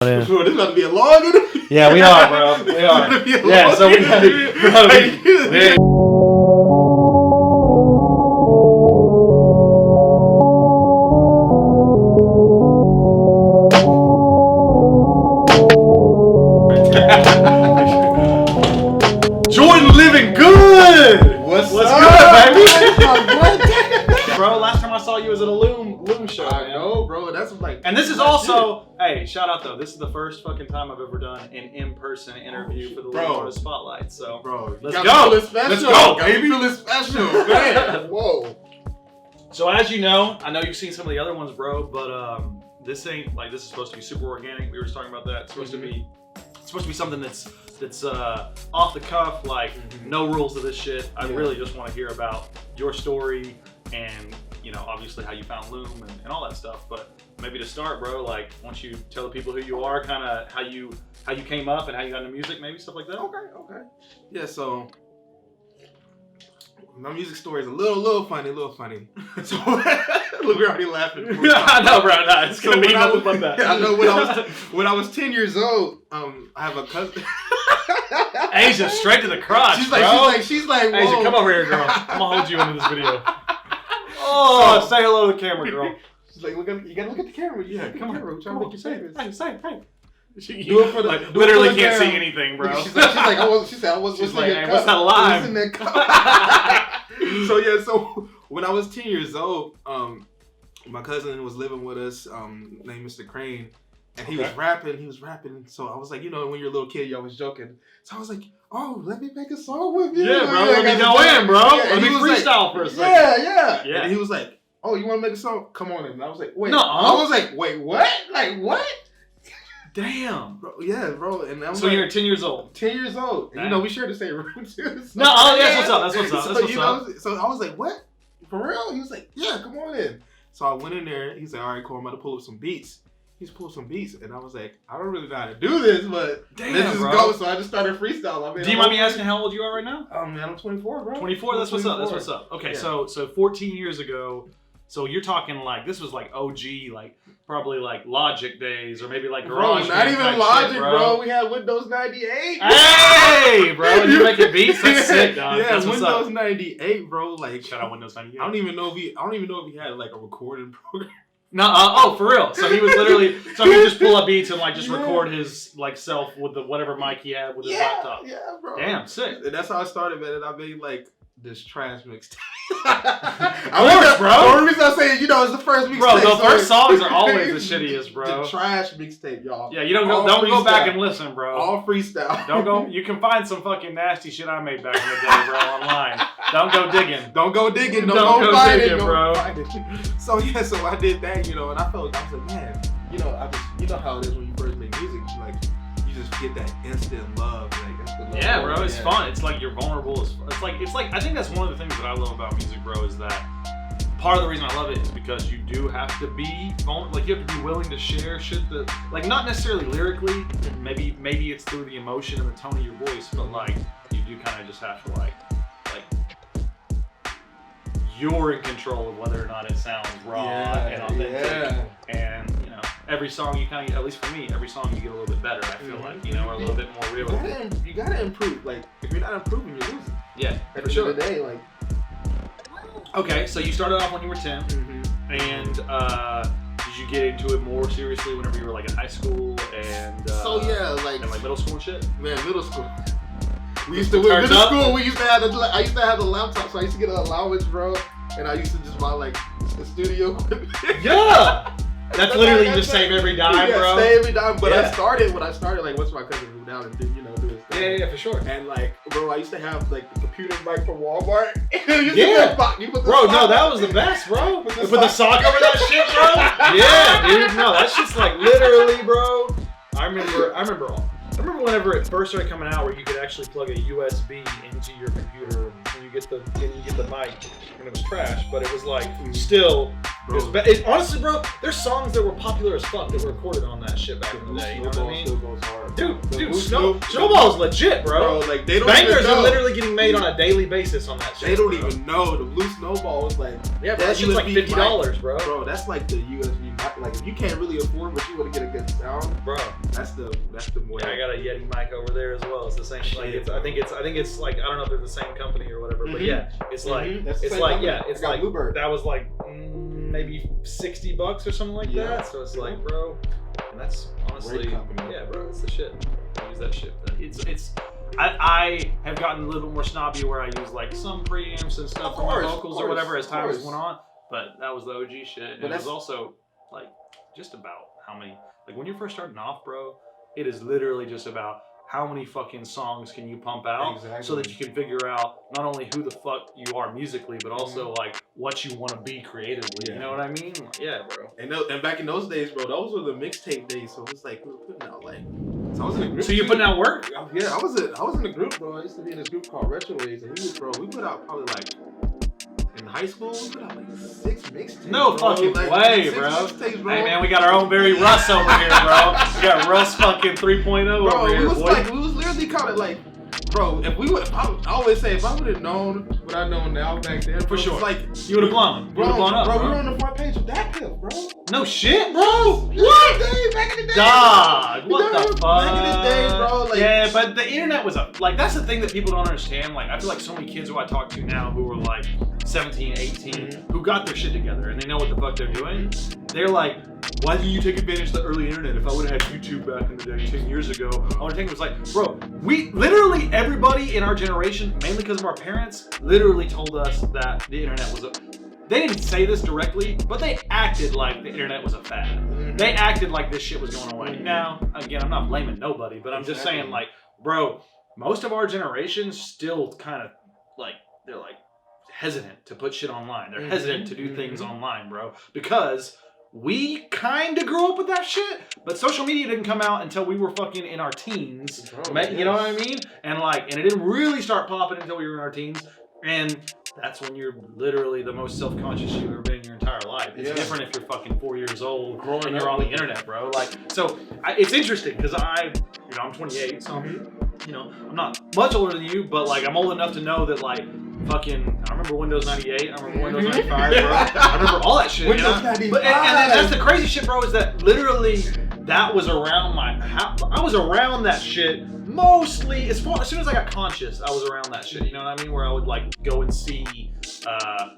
Bro, this is about to be a long interview. Yeah, we are, bro. We are. Yeah, so we gotta Jordan living good. What's good, baby? Bro, last time I saw you was at a Loom show. I know, bro. That's like. And this is also, hey, shout out though. This is the first fucking time I've ever done an in-person interview for the Loom Artist Spotlight. So, bro, let's go. Let's go, baby. Feel it special, man. Whoa. So as you know, I know you've seen some of the other ones, bro, but this ain't like this is supposed to be super organic. We were just talking about that. It's supposed to be something that's off the cuff, like no rules to this shit. I really just want to hear about your story and, you know, obviously how you found Loom and all that stuff. But maybe to start, bro, like, why don't you tell the people who you are, kind of how you came up and how you got into music, maybe stuff like that. Okay. Yeah, so my music story is a little funny. So look, we're already laughing. I know, bro. No, it's gonna be nothing but that. I know when I was 10 years old, I have a cousin. Asia, straight to the crotch, she's bro. She's like, whoa. Asia, come over here, girl. I'm gonna hold you into this video. Oh, say hello to the camera, girl. She's like, you gotta look at the camera. Yeah, come on. We're trying to make you famous. Hey. Do it for the, like, literally can't see anything, bro. She's like, I was. She's like, hey, what's that line? In that cup. So when I was 10 years old, my cousin was living with us, named Mr. Crane, and he was rapping. So I was like, you know, when you're a little kid, you're always joking. So I was like, oh, let me make a song with you. Yeah, bro. Let me go in, bro. Let me freestyle for a second. Yeah. And he was like, oh, you want to make a song? Come on in. And I was like, wait. No. I was like, wait, what? Like, what? Damn. Bro, yeah, bro. And I was so you're 10 years old. 10 years old. And, you know, we share the same room too. So no, that's what's up. So I was like, what? For real? He was like, yeah, come on in. So I went in there. He's like, all right, cool. I'm about to pull up some beats. He's pulled some beats. And I was like, I don't really know how to do this, but let's just go. So I just started freestyling. Do you mind me asking how old you are right now? Man, I'm 24, bro. 24? That's what's up. Okay, so 14 years ago. So you're talking like, this was like OG, like probably like Logic days, or maybe like Garage. Bro, not even Logic, bro. We had Windows 98. Hey, bro, you making beats? That's sick, dog. Yeah, that's Windows 98, bro. Like, shout out Windows 98. I don't even know if he had like a recording program. No, for real. So he was literally, he just pull up beats and like just record his like self with the whatever mic he had with his laptop. Yeah, bro. Damn, sick. And that's how I started, man. And I made like this trash mixtape. Bro. The only reason I'm saying, you know, it's the first mixtape. Bro, the first songs are always the shittiest, bro. The trash mixtape, y'all. Yeah, you don't go back and listen, bro. All freestyle. Don't go. You can find some fucking nasty shit I made back in the day, bro, online. Don't go digging. Don't go digging. Don't go find it, bro. So yeah, so I did that, you know, and I was like, man, you know, you know how it is when you first make music, like you just get that instant love, like instant love. Yeah, bro, it's fun. It's like you're vulnerable. It's like I think that's one of the things that I love about music, bro, is that part of the reason I love it is because you do have to be vulnerable. Like you have to be willing to share shit that, like, not necessarily lyrically. Maybe it's through the emotion and the tone of your voice, but like you do kind of just have to like you're in control of whether or not it sounds raw and authentic. Yeah. And you know, every song you kind of, at least for me, every song you get a little bit better. I feel like, you know, or a little bit more real. You gotta improve. Like if you're not improving, you're losing. Yeah, at the end of the day, like. Okay, so you started off when you were 10, and did you get into it more seriously whenever you were like in high school and? And like middle school and shit. Man, middle school. I used to have the laptop, so I used to get an allowance, bro, and I used to just buy like the studio equipment. Yeah, that's literally just save every dime, bro. Save every dime. But when I started, like once my cousin moved down and do his thing. Yeah, for sure. And like, bro, I used to have like the computer mic from Walmart. No, that was the best, bro. Put the sock over that shit, bro. Yeah, dude. No, that shit's like literally, bro. I remember whenever it first started coming out, where you could actually plug a USB into your computer and you get the mic, and it was trash, but it was like still. Honestly, bro, there's songs that were popular as fuck that were recorded on that shit back in the day. You know what I mean? Still goes hard. Dude, Snowball's legit, bro. Like they don't Bangers even know. Are literally getting made on a daily basis on that shit. They don't even know. The blue Snowball is like that shit's like $50, bro. Bro, that's like the USB mic. Like if you can't really afford, but you want to get a good sound, bro. That's the way. Yeah, I got a Yeti mic over there as well. It's the same. Like I think it's like I don't know if they're the same company or whatever, but yeah, it's like it's like it's like Bluebird. That was like maybe $60 or something like that. So it's like, bro, and that's honestly, yeah, bro, that's the shit. I use that shit. It's. I have gotten a little bit more snobby where I use like some preamps and stuff for my vocals or whatever as time has went on. But that was the OG shit. And it was also like just about how many, like when you're first starting off, bro, it is literally just about how many fucking songs can you pump out so that you can figure out not only who the fuck you are musically, but also like what you want to be creatively. Yeah. You know what I mean? Yeah, bro. And back in those days, bro, those were the mixtape days. So it's like we were putting out like. So I was in a group. So you putting out work? Yeah, I was in a group, bro. I used to be in this group called Retro Waves, and we put out probably like. In high school, we put out like 6 mixtapes. No fucking way, bro. Hey man, we got our own Barry Russ over here, bro. We got Russ fucking 3.0 over here, we was literally kind of like, bro. I always say if I would have known what I know now back then, for sure, like you would have blown. You would have blown up, bro. We were on the front page of that clip, bro. No shit, bro. What? Back in the day, dog. What the fuck? Back in the day, bro. Like, yeah, but the internet was that's the thing that people don't understand. Like, I feel like so many kids who I talk to now who are like 17, 18, who got their shit together and they know what the fuck they're doing. They're like, why didn't you take advantage of the early internet? If I would have had YouTube back in the day, 10 years ago, I would have taken it. Was like, bro, we literally, everybody in our generation, mainly because of our parents, literally told us that the internet was they didn't say this directly, but they acted like the internet was a fad. They acted like this shit was going away. Now, again, I'm not blaming nobody, but I'm just saying, like, bro, most of our generation still kind of, like, they're like hesitant to put shit online. They're hesitant to do things online, bro, because we kind of grew up with that shit, but social media didn't come out until we were fucking in our teens. You know what I mean? And it didn't really start popping until we were in our teens. And that's when you're literally the most self-conscious you've ever been in your entire life. It's different if you're fucking 4 years old and you're on the internet, bro. Like, so it's interesting because I'm 28, so I'm not much older than you, but like I'm old enough to know that like fucking, I remember Windows 98, I remember Windows 95, bro. I remember all that shit. Windows 95. And that's the crazy shit, bro, is that literally that was around I was around that shit mostly, as soon as I got conscious, I was around that shit, you know what I mean? Where I would like go and see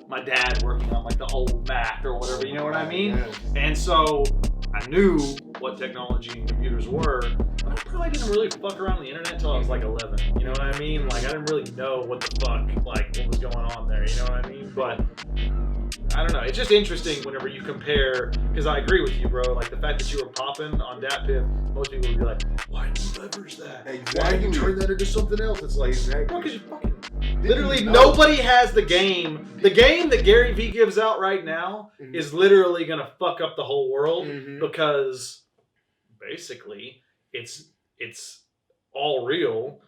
my dad working on like the old Mac or whatever, you know what I mean? Yes. And so I knew what technology and computers were, but I probably didn't really fuck around on the internet until I was like 11, you know what I mean? Like I didn't really know what the fuck, like what was going on there, you know what I mean? But I don't know, it's just interesting whenever you compare, because I agree with you, bro, like the fact that you were popping on DatPiff, most people would be like, why did you leverage that? Exactly. Why did you turn that into something else? It's like, bro, because you fucking, literally nobody has the game. The game that Gary Vee gives out right now is literally going to fuck up the whole world because basically it's all real.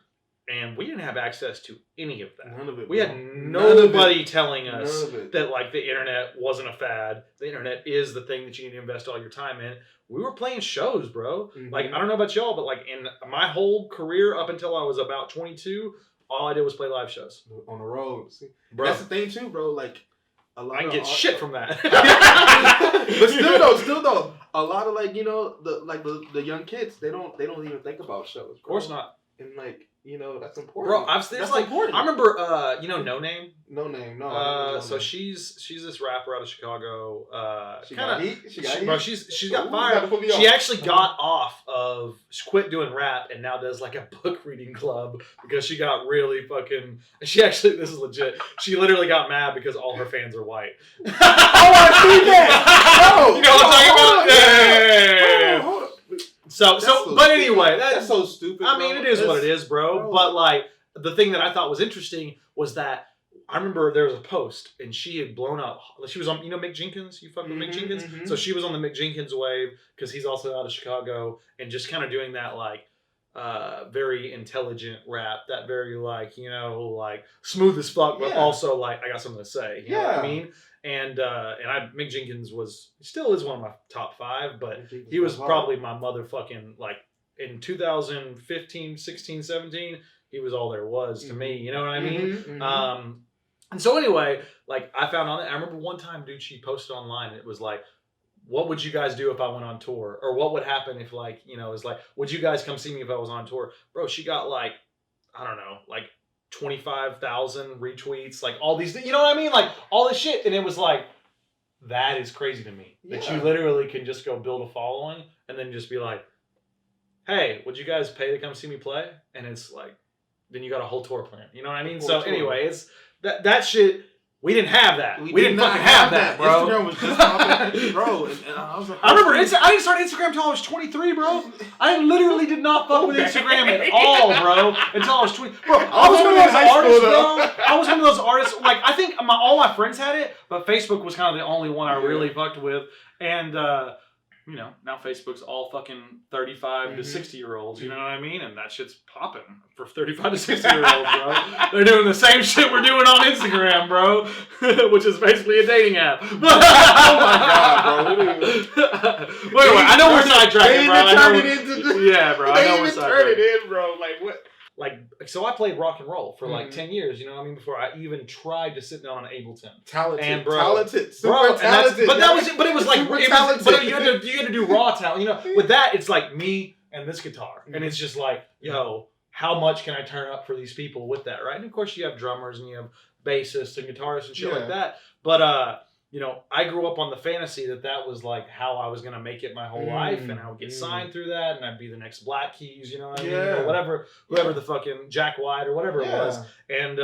And we didn't have access to any of that. None of it. We had nobody telling us that like the internet wasn't a fad. The internet is the thing that you need to invest all your time in. We were playing shows, bro. Like, I don't know about y'all, but like in my whole career up until I was about 22, all I did was play live shows. On the road. See, bro. That's the thing too, bro. Like, a lot I can get shit from that. But still though, a lot of like, the young kids, they don't even think about shows, bro. Of course not. And like, that's important. Bro, there's like, important. I remember, No Name? No Name, no. So she's this rapper out of Chicago. She got heat? Bro, she's got fired. She actually got off of, she quit doing rap and now does like a book reading club because she got really fucking, this is legit. She literally got mad because all her fans are white. Oh, I see that! Oh, you know what I'm talking about? Hold on. But anyway, that's so stupid. I mean, it is what it is, bro. But like, the thing that I thought was interesting was that I remember there was a post and she had blown up. She was on, Mick Jenkins. You fuck with Mick Jenkins. So she was on the Mick Jenkins wave because he's also out of Chicago and just kind of doing that like very intelligent rap, that very like like smooth as fuck, but also like I got something to say. You know what I mean? And Mick Jenkins still is one of my top 5, but he was probably my motherfucking, like, in 2015, 16, 17, he was all there was to me, you know what I mean? And so anyway, like, I found on it, I remember one time, dude, she posted online, and it was like, what would you guys do if I went on tour? Or what would happen if, like, it's like, would you guys come see me if I was on tour? Bro, she got like, I don't know, like 25,000 retweets, like all these, you know what I mean? Like all this shit. And it was like, that is crazy to me. That you literally can just go build a following and then just be like, hey, would you guys pay to come see me play? And it's like, then you got a whole tour plan. You know what I mean? So anyway, it's that shit. We didn't have that. We didn't fucking have that, bro. Instagram was just popping, bro. And I was like, I remember I didn't start Instagram until I was 23, bro. I literally did not fuck with Instagram at all, bro, until I was 20. Bro, I was one of those artists, bro. I was one of those artists. Like, I think all my friends had it, but Facebook was kind of the only one I really fucked with. And now Facebook's all fucking 35 to 60-year-olds, you know what I mean? And that shit's popping for 35 to 60-year-olds, bro. They're doing the same shit we're doing on Instagram, bro, which is basically a dating app. Oh my god, bro. Wait, I know we're sidetracking, bro. Yeah, bro. I know we're sidetracking. Turn it in, bro. Like, what? Like, so I played rock and roll for like 10 years, you know what I mean? Before I even tried to sit down on Ableton. Talented, super talented. But it was like, but you had to do raw talent. You know, with that, it's like me and this guitar. And it's just like, yo, how much can I turn up for these people with that, right? And of course you have drummers and you have bassists and guitarists and shit like that. But, I grew up on the fantasy that was like how I was going to make it my whole life, and I would get signed through that, and I'd be the next Black Keys, you know what I mean? Or whoever the fucking Jack White or whatever it was. And,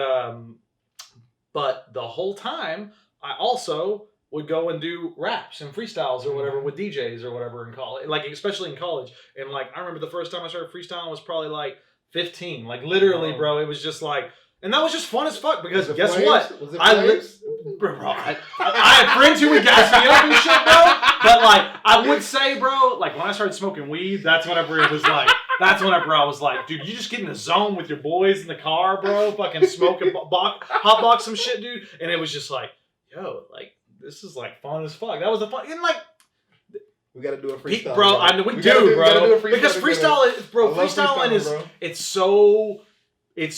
but the whole time, I also would go and do raps and freestyles or whatever with DJs or whatever in college, like especially in college. And like, I remember the first time I started freestyling was probably like 15, like literally, bro. It was just like, and that was just fun as fuck because guess what? Was it bro, I had friends who would gas me up and shit, bro. But like, I would say, bro, like when I started smoking weed, that's whenever it was like, I was like, dude, you just get in the zone with your boys in the car, bro, fucking smoking, hotbox some shit, dude. And it was just like, yo, like, this is like fun as fuck. That was the fun. And like, we gotta do a freestyle, bro. I know we do, bro. Because freestyling is, it's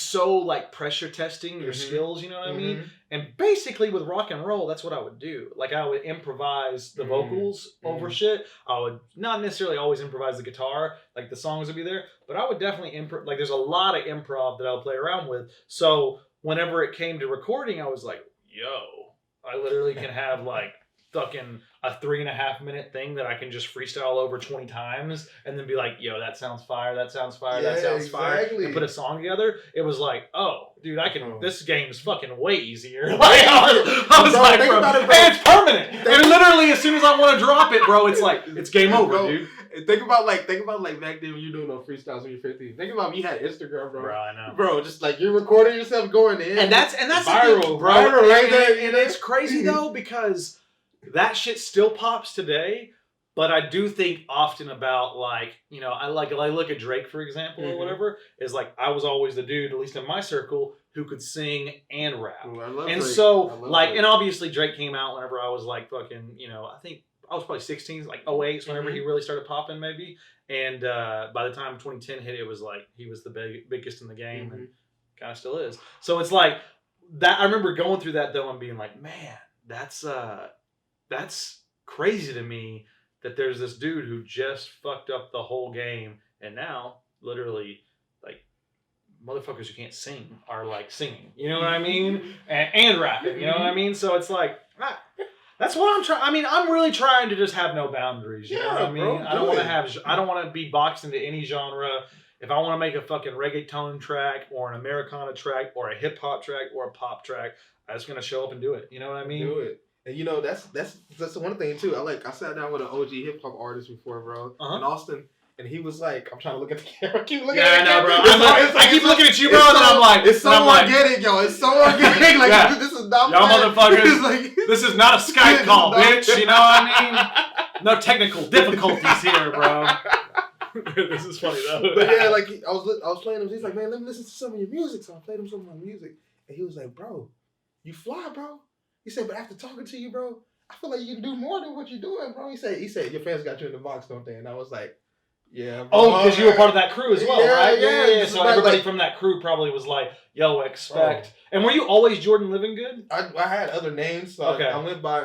so like pressure testing your skills, you know what I mean? And basically with rock and roll, that's what I would do. Like I would improvise the vocals over shit. I would not necessarily always improvise the guitar, like the songs would be there, but I would definitely like there's a lot of improv that I would play around with. So whenever it came to recording, I was like, yo, I literally can have like fucking a 3.5 minute thing that I can just freestyle over 20 times and then be like, yo, that sounds fire, that sounds fire, that sounds fire, and put a song together. It was like, oh, dude, I can, this game is fucking way easier. Like, I was like, bro, and it's permanent. And literally, as soon as I want to drop it, bro, it's like, it's game over, dude. Think about like back then when you doing no freestyles when you're 15. Think about when you had Instagram, bro. Bro, I know. Bro, just like you're recording yourself going in. And that's viral, bro. And it's crazy though, because that shit still pops today, but I do think often about like, I look at Drake, for example, or whatever, is like, I was always the dude, at least in my circle, who could sing and rap. Ooh, I love and Drake. so like, and obviously Drake came out whenever I was like fucking, I think I was probably 16, like 08, whenever he really started popping maybe. And by the time 2010 hit, it was like, he was the biggest in the game and kind of still is. So it's like that. I remember going through that though and being like, man, that's crazy to me that there's this dude who just fucked up the whole game, and now literally like motherfuckers who can't sing are like singing, you know what I mean, and rapping, you know what I mean. So it's like that's what I'm trying. I mean, I'm really trying to just have no boundaries. You know what I mean? Bro, I don't want to be boxed into any genre. If I want to make a fucking reggaeton track or an Americana track or a hip hop track or a pop track, I'm just gonna show up and do it. You know what I mean? Do it. And that's the one thing too. I sat down with an OG hip hop artist before, bro, in Austin, and he was like, "I'm trying to look at the camera. Keep looking at the camera, bro. I keep looking at you, bro, and then I'm like, it's so organic, yo. It's so organic. Like this is not y'all motherfuckers. Like, this is not a Skype call, bitch. You know what I mean? No technical difficulties here, bro. This is funny though. But yeah, like I was playing him. He's like, man, let me listen to some of your music. So I played him some of my music, and he was like, bro, you fly, bro. He said, but after talking to you, bro, I feel like you can do more than what you're doing, bro. He said, your fans got you in the box, don't they? And I was like, Yeah. Bro. Oh, because you were part of that crew as well, Yeah, right? yeah. So everybody from that crew probably was like, "Yo, expect." Bro. And were you always JordanLivinGood? I had other names, so Okay. I went by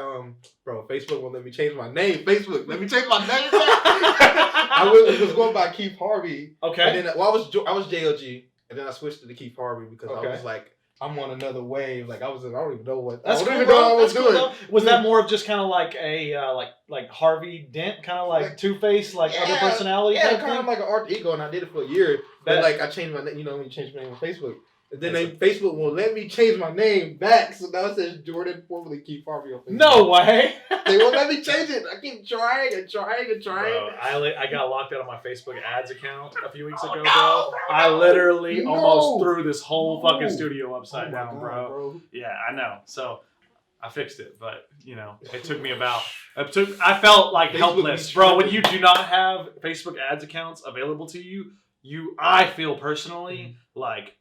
bro. Facebook won't let me change my name. Facebook, let me change my name. I was going by Keith Harvey. Okay. And then I was JLG, and then I switched to Keith Harvey because I was like, I'm on another wave. Like I don't even know what. That's I don't cool, even know what I was That's doing. Cool, was that more of just kind of like a like Harvey Dent, kind of like Two-Face, like other personality? Yeah, type kind thing? of like an art ego, and I did it for a year. But like I changed my name. You know, when you change my name on Facebook. And then Facebook won't let me change my name back, so now it says Jordan, formerly Keith Harvey on Facebook. No way! They won't let me change it. I keep trying and trying and trying. Bro, I got locked out of my Facebook ads account a few weeks ago, bro. I literally almost threw this whole fucking studio upside down, bro. Yeah, I know. So I fixed it, but you know, it took me about. I felt like helpless, bro. When you do not have Facebook ads accounts available to you, I feel personally like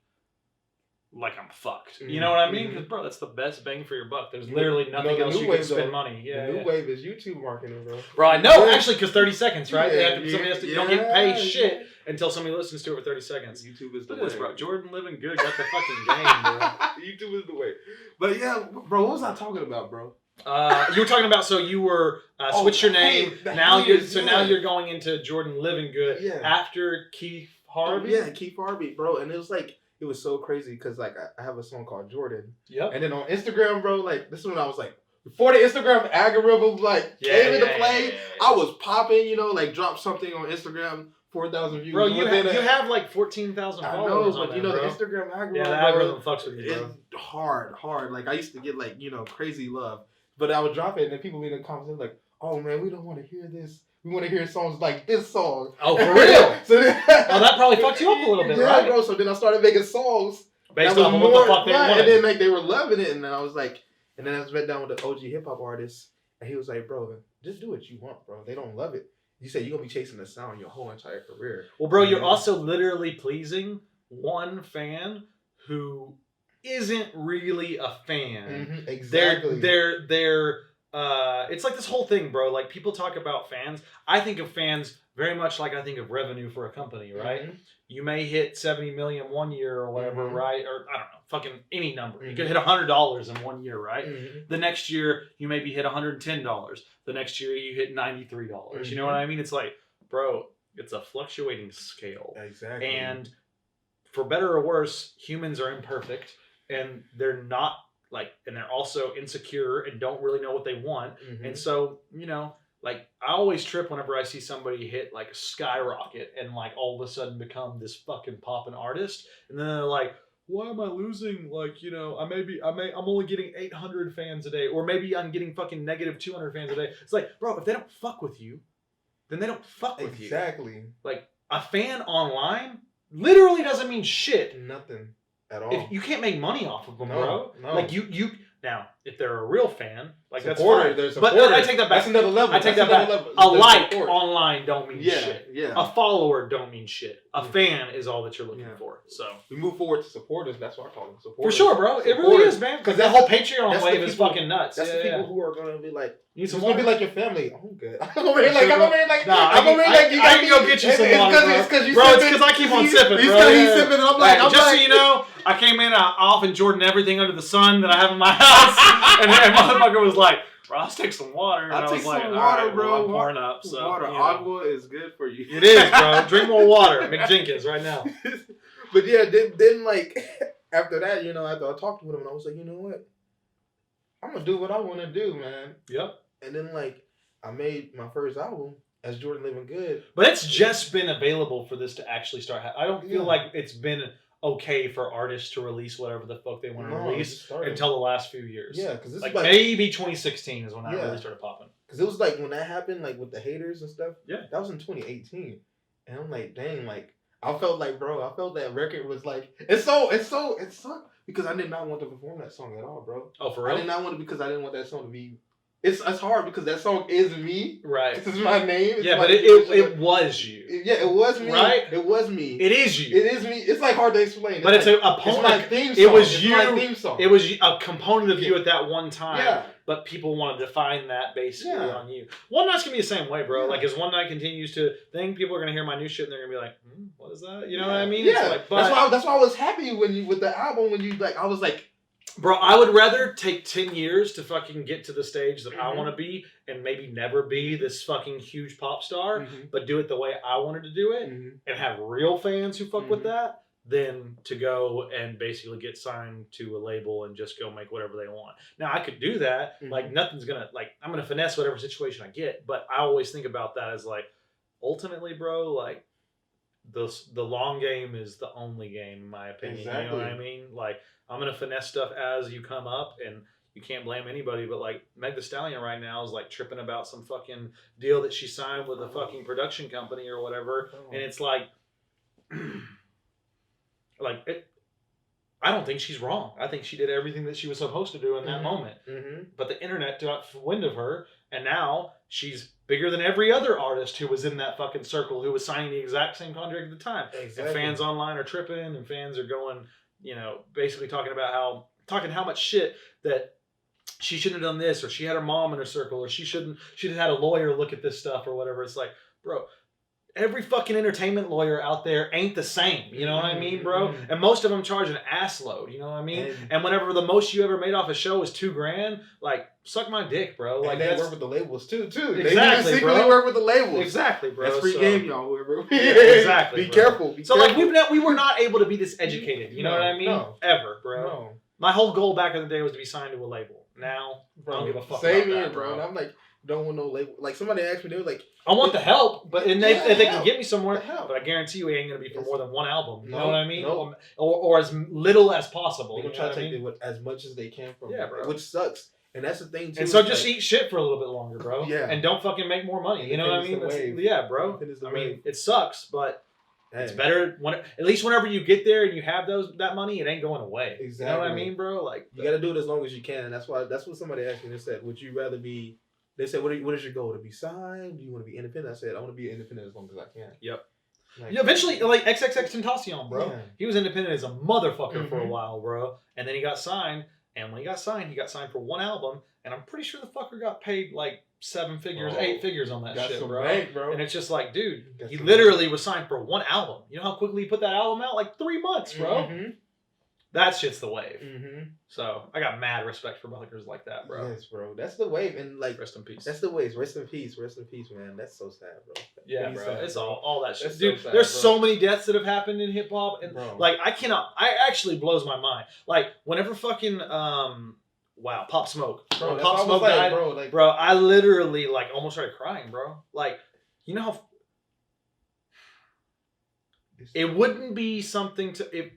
I'm fucked. You know what I mean? Because, bro, that's the best bang for your buck. There's literally nothing else you can spend money. Yeah, the new wave is YouTube marketing, bro. Bro, I know, actually, because 30 seconds, right? Yeah, You don't get paid shit until somebody listens to it for 30 seconds. YouTube is the way. Look at this, bro. JordanLivinGood got the fucking game, bro. YouTube is the way. But yeah, bro, what was I talking about, bro? You were talking about, so you were switched your name. Now you're going into JordanLivinGood after Keith Harvey. Yeah, Keith Harvey, bro, and it was like. It was so crazy because like I have a song called Jordan. Yep. And then on Instagram, bro, like this is when I was like before the Instagram algorithm like came into play, I was popping, you know, like dropped something on Instagram, 4,000 views. Bro, you have like 14,000 followers. I know, but you know the Instagram algorithm. Yeah, the algorithm fucks with you, bro. It's hard. Like I used to get like, you know, crazy love. But I would drop it and then people made a comment like, oh man, we don't want to hear this. We want to hear songs like this song. Oh, for real? So then, that probably fucked you up a little bit, right? Yeah, bro. So then I started making songs based on what the fuck they wanted. And then like they were loving it, and then I was like, and then I sat down with the OG hip hop artist, and he was like, bro, just do what you want, bro. They don't love it. You say you're gonna be chasing the sound your whole entire career. Well, bro, you're also literally pleasing one fan who isn't really a fan. Mm-hmm, exactly. They're it's like this whole thing, bro. Like people talk about fans. I think of fans very much like I think of revenue for a company, right? Mm-hmm. You may hit 70 million one year or whatever, right? Or I don't know, fucking any number. Mm-hmm. You could hit $100 in 1 year, right? Mm-hmm. The next year you maybe hit $110. The next year you hit $93. Mm-hmm. You know what I mean? It's like, bro, it's a fluctuating scale. Exactly. And for better or worse, humans are imperfect and they're not and they're also insecure and don't really know what they want. Mm-hmm. And so, you know, like I always trip whenever I see somebody hit like a skyrocket and like all of a sudden become this fucking poppin' artist. And then they're like, why am I losing? Like, you know, I'm only getting 800 fans a day, or maybe I'm getting fucking negative 200 fans a day. It's like, bro, if they don't fuck with you, then they don't fuck with you. Exactly. Like a fan online literally doesn't mean shit. Nothing. At all. If you can't make money off of them, bro. No. Like you now, if they're a real fan, like supporter, that's fine. But I take that back. That's another level. I take that back. A like online don't mean shit. Yeah. A follower don't mean shit. A fan is all that you're looking for. So we move forward to supporters. That's what I call them. Supporters. For sure, bro. It really is, man. Because that whole Patreon wave is fucking nuts. That's the people who are gonna be like, need some water? Gonna be like your family. I'm good. I'm over here like you I can go get you some water, bro. It's because I keep on sipping, bro. He's sipping, and I'm like, just so you know, I came in, I often Jordan everything under the sun that I have in my house, and motherfucker was like, bro, let's take some water. And I was like, all right, bro, I'm pouring up. So water, agua is good for you. It is, bro. Drink more water, McJenkins, right now. But yeah, then like after that, you know, after I talked with him, I was like, you know what, I'm gonna do what I want to do, man. Yep. And then like I made my first album as JordanLivinGood. But it's just been available for this to actually start. I don't feel like it's been okay for artists to release whatever the fuck they want to release until the last few years. Yeah, because like maybe 2016 is when that really started popping. Because it was like when that happened, like with the haters and stuff. Yeah, that was in 2018, and I'm like, dang, like I felt like, bro, I felt that record was like, it sucked because I did not want to perform that song at all, bro. Oh, for real? I did not want to because I didn't want that song to be it's hard because that song is me. Right. This is my name. It's yeah, my but it was you. Yeah, it was me. Right? It was me. It is you. It is me. It's like hard to explain. But it's like, a it's my theme song. It was it's you. My theme song. It was a component of you at that one time. Yeah. But people want to define that basically Yeah. on you. One Night's gonna be the same way, bro. Yeah. Like as One Night continues to think, people are gonna hear my new shit and they're gonna be like, "What is that?" You know what I mean? Yeah. It's like, but, that's why I was happy with the album when you like. I was like, bro, I would rather take 10 years to fucking get to the stage that I Mhm. want to be and maybe never be this fucking huge pop star, Mhm. but do it the way I wanted to do it Mhm. and have real fans who fuck with Mhm. that, than to go and basically get signed to a label and just go make whatever they want. Now, I could do that. Mhm. Like, nothing's gonna, like, I'm gonna finesse whatever situation I get, but I always think about that as, like, ultimately, bro, like, the long game is the only game, in my opinion. Exactly. You know what I mean? Like, I'm gonna finesse stuff as you come up, and you can't blame anybody. But like Meg Thee Stallion right now is like tripping about some fucking deal that she signed with a fucking production company or whatever, and it's like, I don't think she's wrong. I think she did everything that she was supposed to do in that moment. Mm-hmm. But the internet got wind of her, and now she's bigger than every other artist who was in that fucking circle who was signing the exact same contract at the time. Exactly. And fans online are tripping, and fans are going, basically talking how much shit that she shouldn't have done this, or she had her mom in her circle, or she'd have had a lawyer look at this stuff or whatever. It's like, bro, every fucking entertainment lawyer out there ain't the same. You know what I mean, bro? Mm-hmm. And most of them charge an ass load. You know what I mean? And whenever the most you ever made off a show is $2,000, like, suck my dick, bro. Like, they work with the labels too. Exactly, they secretly bro. work with the labels. Exactly, bro. That's free game, y'all. Whoever. Yeah, exactly. Be bro. careful. Be so careful. like we were not able to be this educated. You know what I mean? No. Ever, bro. No. My whole goal back in the day was to be signed to a label. Now, Bro, I don't give a fuck same about here, that, bro. And I'm like, don't want no label. Like somebody asked me, they were like, I want the help, but if they can get me somewhere, help. but I guarantee you it ain't gonna be for more than one album. You know No, what I mean? no. Or as little as possible. they're You gonna know try what to I mean? take as much as they can from Yeah, me, bro. which sucks. And that's the thing too. And so is just like, eat shit for a little bit longer, bro. Yeah. And don't fucking make more money. You know what I mean? Independence the wave. Yeah, bro. Independence the I mean, wave. it sucks, but hey, it's better at least whenever you get there and you have that money, it ain't going away. Exactly. You know what I mean, bro? Like, you gotta do it as long as you can. And that's what somebody asked me. They said, would you rather be? They said, what is your goal? To be signed? Do you want to be independent? I said, I want to be independent as long as I can. Yep. Like, yeah, eventually, like XXX Tentacion, bro. Yeah. He was independent as a motherfucker for a Mhm. while, bro. And then he got signed. And when he got signed for one album. And I'm pretty sure the fucker got paid like 7 figures, 8 figures on that got shit, some bro. bank, bro. And it's just like, dude, Got he some literally was signed for one album. You know how quickly he put that album out? Like 3 months, bro. Mm-hmm. That shit's the wave. Mm-hmm. So I got mad respect for motherfuckers like that, bro. Yes, bro. That's the wave, and like Rest in peace. that's the waves. Rest in peace, man. That's so sad, bro. Yeah, Pretty bro. sad, It's bro. all that shit. That's Dude, so sad, there's bro. so many deaths that have happened in hip hop, and Bro. like I actually blows my mind. Like whenever fucking Pop Smoke. Bro, When that's Pop what I was Smoke like, died, bro. Like, bro, I literally like almost started crying, bro. Like, you know how it wouldn't be something to if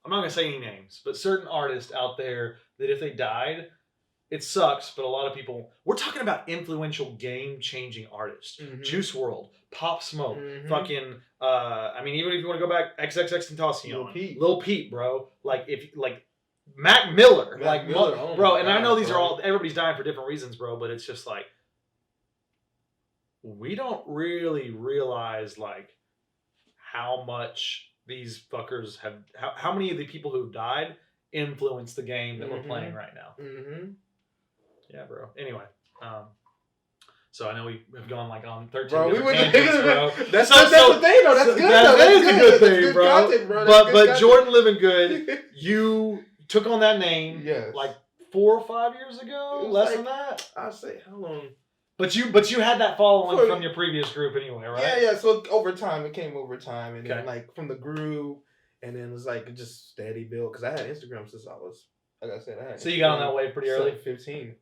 I'm not gonna say any names, but certain artists out there that if they died, it sucks, but a lot of people we're talking about influential game-changing artists. Mhm. Juice WRLD, Pop Smoke, Mhm. fucking I mean, even if you want to go back, XXX Tentacion, Lil Peep, bro. Like if like Mac Miller, Mac Miller, oh bro. my And I know God, these bro. are all everybody's dying for different reasons, bro. But it's just like we don't really realize like how much these fuckers have, how many of the people who've died influence the game that we're playing right now. Mm-hmm. Yeah, bro. Anyway, so I know we have gone like on 13 Bro, we different went. tangents, bro. That's So- the thing, though. That's so good. that though. That's is a good thing, That's bro. Content, bro. That's good But content. Jordan Living Good, you took on that name Yes. like 4 or 5 years ago, It was less like- than that. I'll say how long. But you had that following For- from your previous group anyway, right? Yeah. So over time, it came over time, and Okay. then like from the group, and then it was like just steady build. Because I had Instagram since I was, like I said, I had. So you got on that wave pretty early. 15.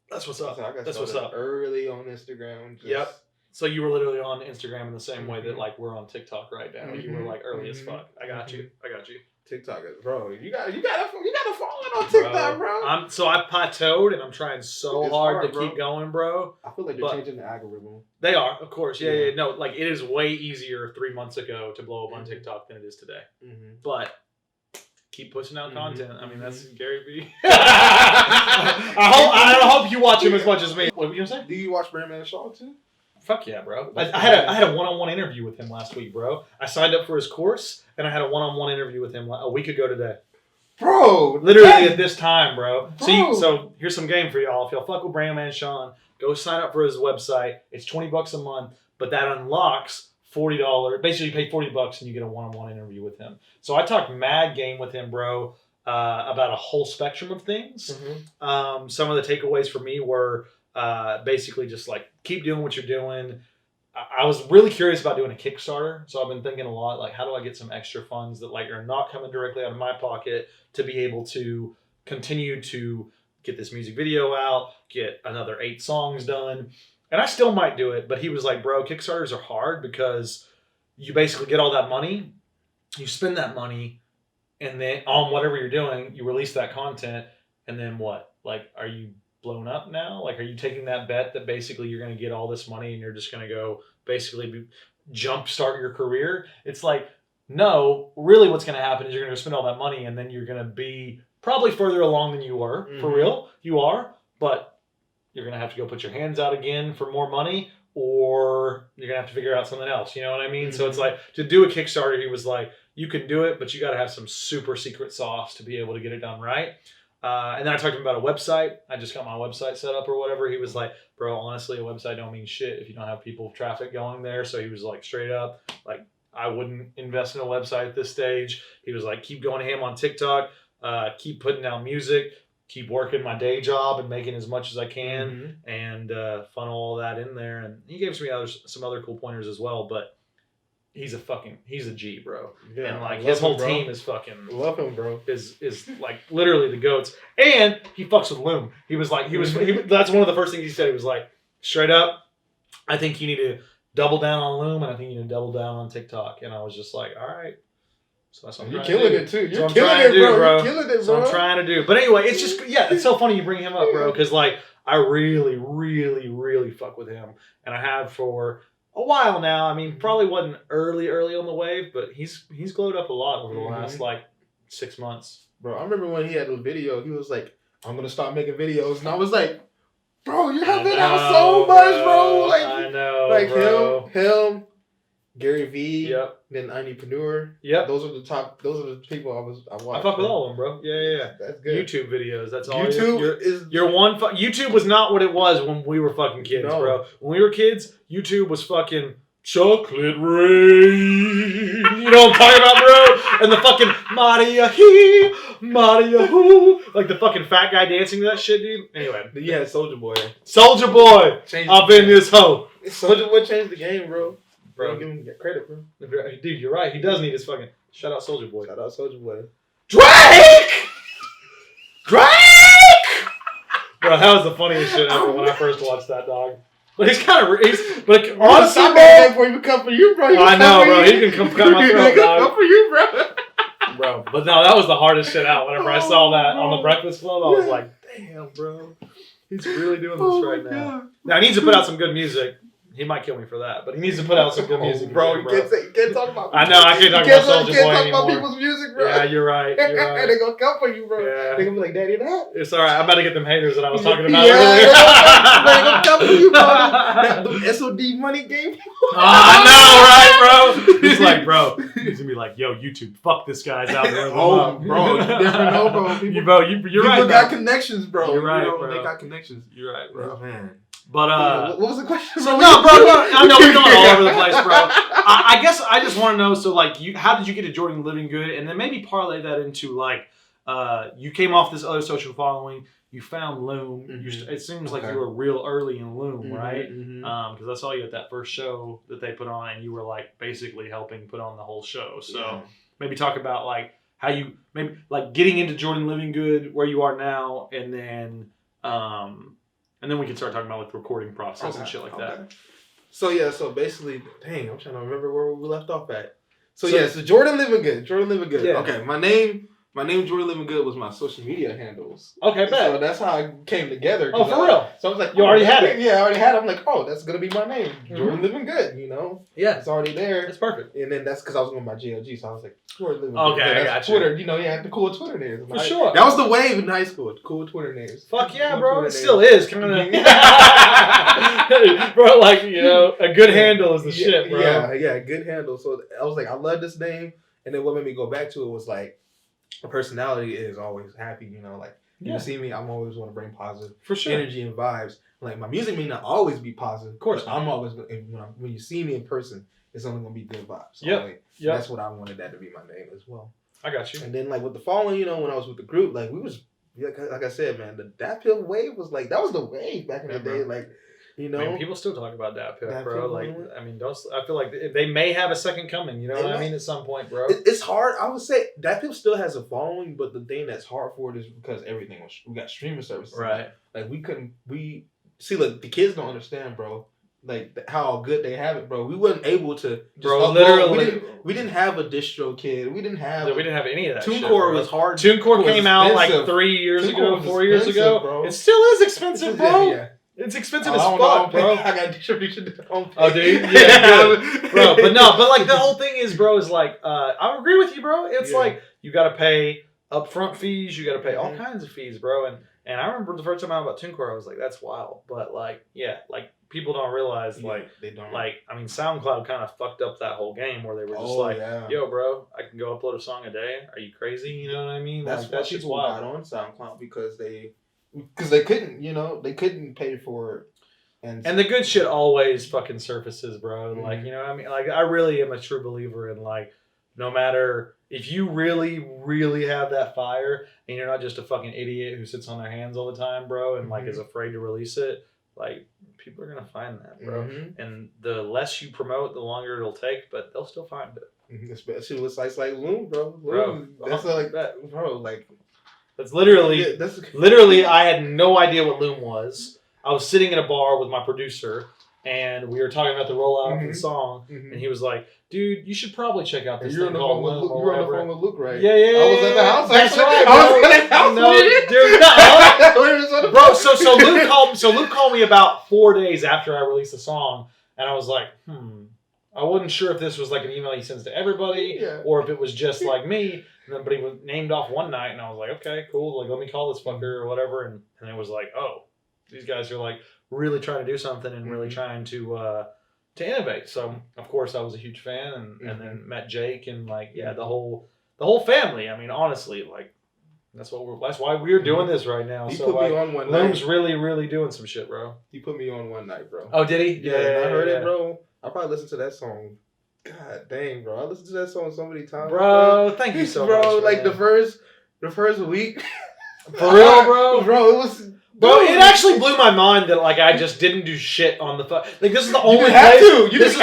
That's what's So up. I got That's what's started up. early on Instagram. Just, Yep. So you were literally on Instagram in the same way that Mhm. like we're on TikTok right now. You were like early as Mhm. fuck. I got you. TikTok, bro. You got to follow it on TikTok, bro. So I plateaued and I'm trying so It's hard to hard, bro. keep going, bro. I feel like they're but- changing the algorithm. They are, of course. Yeah. Yeah. No, like it is way easier 3 months ago to blow up on Mhm. TikTok than it is today. Mm-hmm. But keep pushing out content. I mean, that's Gary Vee. I hope you watch him as much as me. What were you gonna say? Do you watch Brandman Shaw too? Fuck yeah, bro. I had a one-on-one interview with him last week, bro. I signed up for his course, and I had a one-on-one interview with him a week ago today. Bro, literally at this time, bro. So here's some game for y'all. If y'all fuck with Brandman Sean, go sign up for his website. It's $20 a month, but that unlocks $40. Basically, you pay $40 and you get a one-on-one interview with him. So I talked mad game with him, bro, about a whole spectrum of things. Some of the takeaways for me were basically just like keep doing what you're doing. I was really curious about doing a Kickstarter, so I've been thinking a lot like how do I get some extra funds that like are not coming directly out of my pocket to be able to continue to get this music video out, get another 8 songs done. And I still might do it, but he was like, bro, Kickstarters are hard because you basically get all that money, you spend that money, and then on whatever you're doing, you release that content, and then what? Like, are you blown up now? Like, are you taking that bet that basically you're going to get all this money and you're just going to go basically jumpstart your career? It's like, no, really what's going to happen is you're going to spend all that money and then you're going to be probably further along than you were. For real, you are, but you're going to have to go put your hands out again for more money, or you're going to have to figure out something else. You know what I mean? So it's like, to do a Kickstarter, he was like, you can do it, but you got to have some super secret sauce to be able to get it done right. And then I talked to him about a website. I just got my website set up or whatever. He was like, bro, honestly, a website don't mean shit if you don't have people traffic going there. So he was like, straight up, like, I wouldn't invest in a website at this stage. He was like, keep going ham on TikTok, keep putting out music, keep working my day job and making as much as I can, and funnel all that in there. And he gave me some other cool pointers as well, but he's a G, bro. Yeah, and like his whole team is fucking love him, bro. Is like literally the goats. And he fucks with Loom. He was like, that's one of the first things he said. He was like, straight up, I think you need to double down on Loom, and I think you need to double down on TikTok. And I was just like, all right. So that's what I'm killing it too. You're killing it, bro. You're killing it, bro. So I'm trying to do. But anyway, it's just it's so funny you bring him up, bro, because like I really, really, really fuck with him, and I have for a while now. I mean, probably wasn't early on the wave, but he's glowed up a lot over the last like 6 months. Bro, I remember when he had a video, he was like, I'm gonna stop making videos, and I was like, bro, you have been out so much, bro. Like I know, like bro. him, Gary Vee, then Entrepreneur. Those are the people I watched. I fuck with all of them, bro. Yeah. That's good. YouTube videos. That's all. YouTube YouTube was not what it was when we were fucking kids, bro. When we were kids, YouTube was fucking chocolate rain. You know what I'm talking about, bro? And the fucking Maria he, Maria who, like the fucking fat guy dancing to that shit, dude. Anyway, yeah, Soulja Boy. I've been this hoe. Soulja Boy changed the game, bro. Bro, give him credit, bro. Dude, you're right. He does need his fucking shout out, Soulja Boy. Shout out, Soulja Boy. Drake. Bro, that was the funniest shit ever when I first watched that, dog. But he's kind of, but honestly, before he come for you, bro. I know, bro. He can come cut my throat, dog. Come for you, bro. Bro, but no, that was the hardest shit out. Whenever I saw that on the Breakfast Club, I was like, damn, bro. He's really doing this right now. Now, he needs to put out some good music. He might kill me for that, but he needs to put out some good music. Bro, you can't talk about I know, I can't talk about Soulja Boy anymore. You can't talk about people's music, bro. Yeah, you're right. They're going to come for you, bro. Yeah. They're going to be like, Daddy, that. It's all right. I'm about to get them haters that I was talking about earlier. They're going to come for you, bro. The SOD money game. I know, right, bro? He's like, bro. He's going to be like, yo, YouTube, fuck this guy's out there. Bro, you never know, bro. You're right, People got connections, bro. You're right, bro. They got connections. You're right, bro. Oh, man. But what was the question? So no, bro. I know we're going all over the place, bro. I guess I just want to know. So, like, how did you get to Jordan Living Good, and then maybe parlay that into like, you came off this other social following, you found Loom. It seems like you were real early in Loom, right? Because I saw you at that first show that they put on, and you were like basically helping put on the whole show. So maybe talk about like how you maybe like getting into Jordan Living Good, where you are now, and then we can start talking about like the recording process and shit like that. So basically, dang, I'm trying to remember where we left off at. So Jordan Living Good. Yeah. Okay, my name My name JordanLivinGood was my social media handles. Okay, bet. So that's how it came together. Oh, for real? So I was like, you already had it. Yeah, I already had it. I'm like, oh, that's gonna be my name, JordanLivinGood. You know? Yeah, it's already there. That's perfect. And then that's because I was going by JLG, so I was like, JordanLivinGood. Okay, I got Twitter. you. You had the cool Twitter names. For sure. That was the wave in high school. Cool Twitter names. Fuck yeah, cool bro. Twitter It still is. Kind of. Bro, like, a good handle is the shit, bro. Yeah, good handle. So I was like, I love this name. And then what made me go back to it was like, a personality is always happy, like you see me, I'm always want to bring positive energy and vibes. Like my music may not always be positive, of course. I'm always when you see me in person, it's only gonna be good vibes. So that's what I wanted that to be my name as well. I got you. And then like with the following, when I was with the group, like we was like I said, man, the Dat Pill wave was like that was the wave back in the day, like. I mean, people still talk about Dat Pill, bro. Like, I mean, I feel like they may have a second coming. You know what I mean? At some point, bro. It's hard. I would say Dat Pill still has a following, but the thing that's hard for it is because we got streaming services, right? Like we see, like the kids don't understand, bro. Like how good they have it, bro. We weren't able to, bro. Literally, we didn't have a distro kid. We didn't have any of that. TuneCore was hard. TuneCore came out like 3 years ago, 4 years ago. Bro. It still is expensive, bro. Yeah. It's expensive as fuck, bro. I got distribution. Oh, dude, yeah, bro. But like the whole thing is, bro, is like I agree with you, bro. It's like you got to pay upfront fees, you got to pay all kinds of fees, bro. And I remember the first time I heard about TuneCore, I was like, that's wild. But like people don't realize they don't. Like I mean, SoundCloud kind of fucked up that whole game where they were just yo, bro, I can go upload a song a day. Are you crazy? You know what I mean? That's like, why people got on SoundCloud because they couldn't, they couldn't pay for it. And the good shit always fucking surfaces, bro. Like, you know what I mean? Like, I really am a true believer in, like, no matter if you really, really have that fire and you're not just a fucking idiot who sits on their hands all the time, bro, and, like, is afraid to release it, like, people are going to find that, bro. And the less you promote, the longer it'll take, but they'll still find it. Especially with sites like Loom, bro. Loom, that's like that, bro. Like, that's literally, I had no idea what Loom was. I was sitting in a bar with my producer, and we were talking about the rollout of the song, and he was like, dude, you should probably check out this thing called Loom. You were on the phone with Luke, right? Yeah. I was at the house. That's right, bro. I was at the house. No, dude, no. Bro, so Luke called me about 4 days after I released the song, and I was like, I wasn't sure if this was like an email he sends to everybody, or if it was just like me. But he was named off one night, and I was like, okay, cool. Like, let me call this fucker or whatever. And it was like, oh, these guys are like really trying to do something and really trying to innovate. So of course I was a huge fan, and then met Jake and like the whole family. I mean, honestly, like that's why we're doing this right now. He so put me on one Loom's night. really, really doing some shit, bro. He put me on one night, bro. Oh, did he? Yeah, I heard it, bro. I probably listened to that song. God dang, bro! I listened to that song so many times, bro. Thank you so much, bro. Like man. the first week, for real, bro. Bro, it was. Bro, it actually blew my mind that like I just didn't do shit on the like this is the only place. This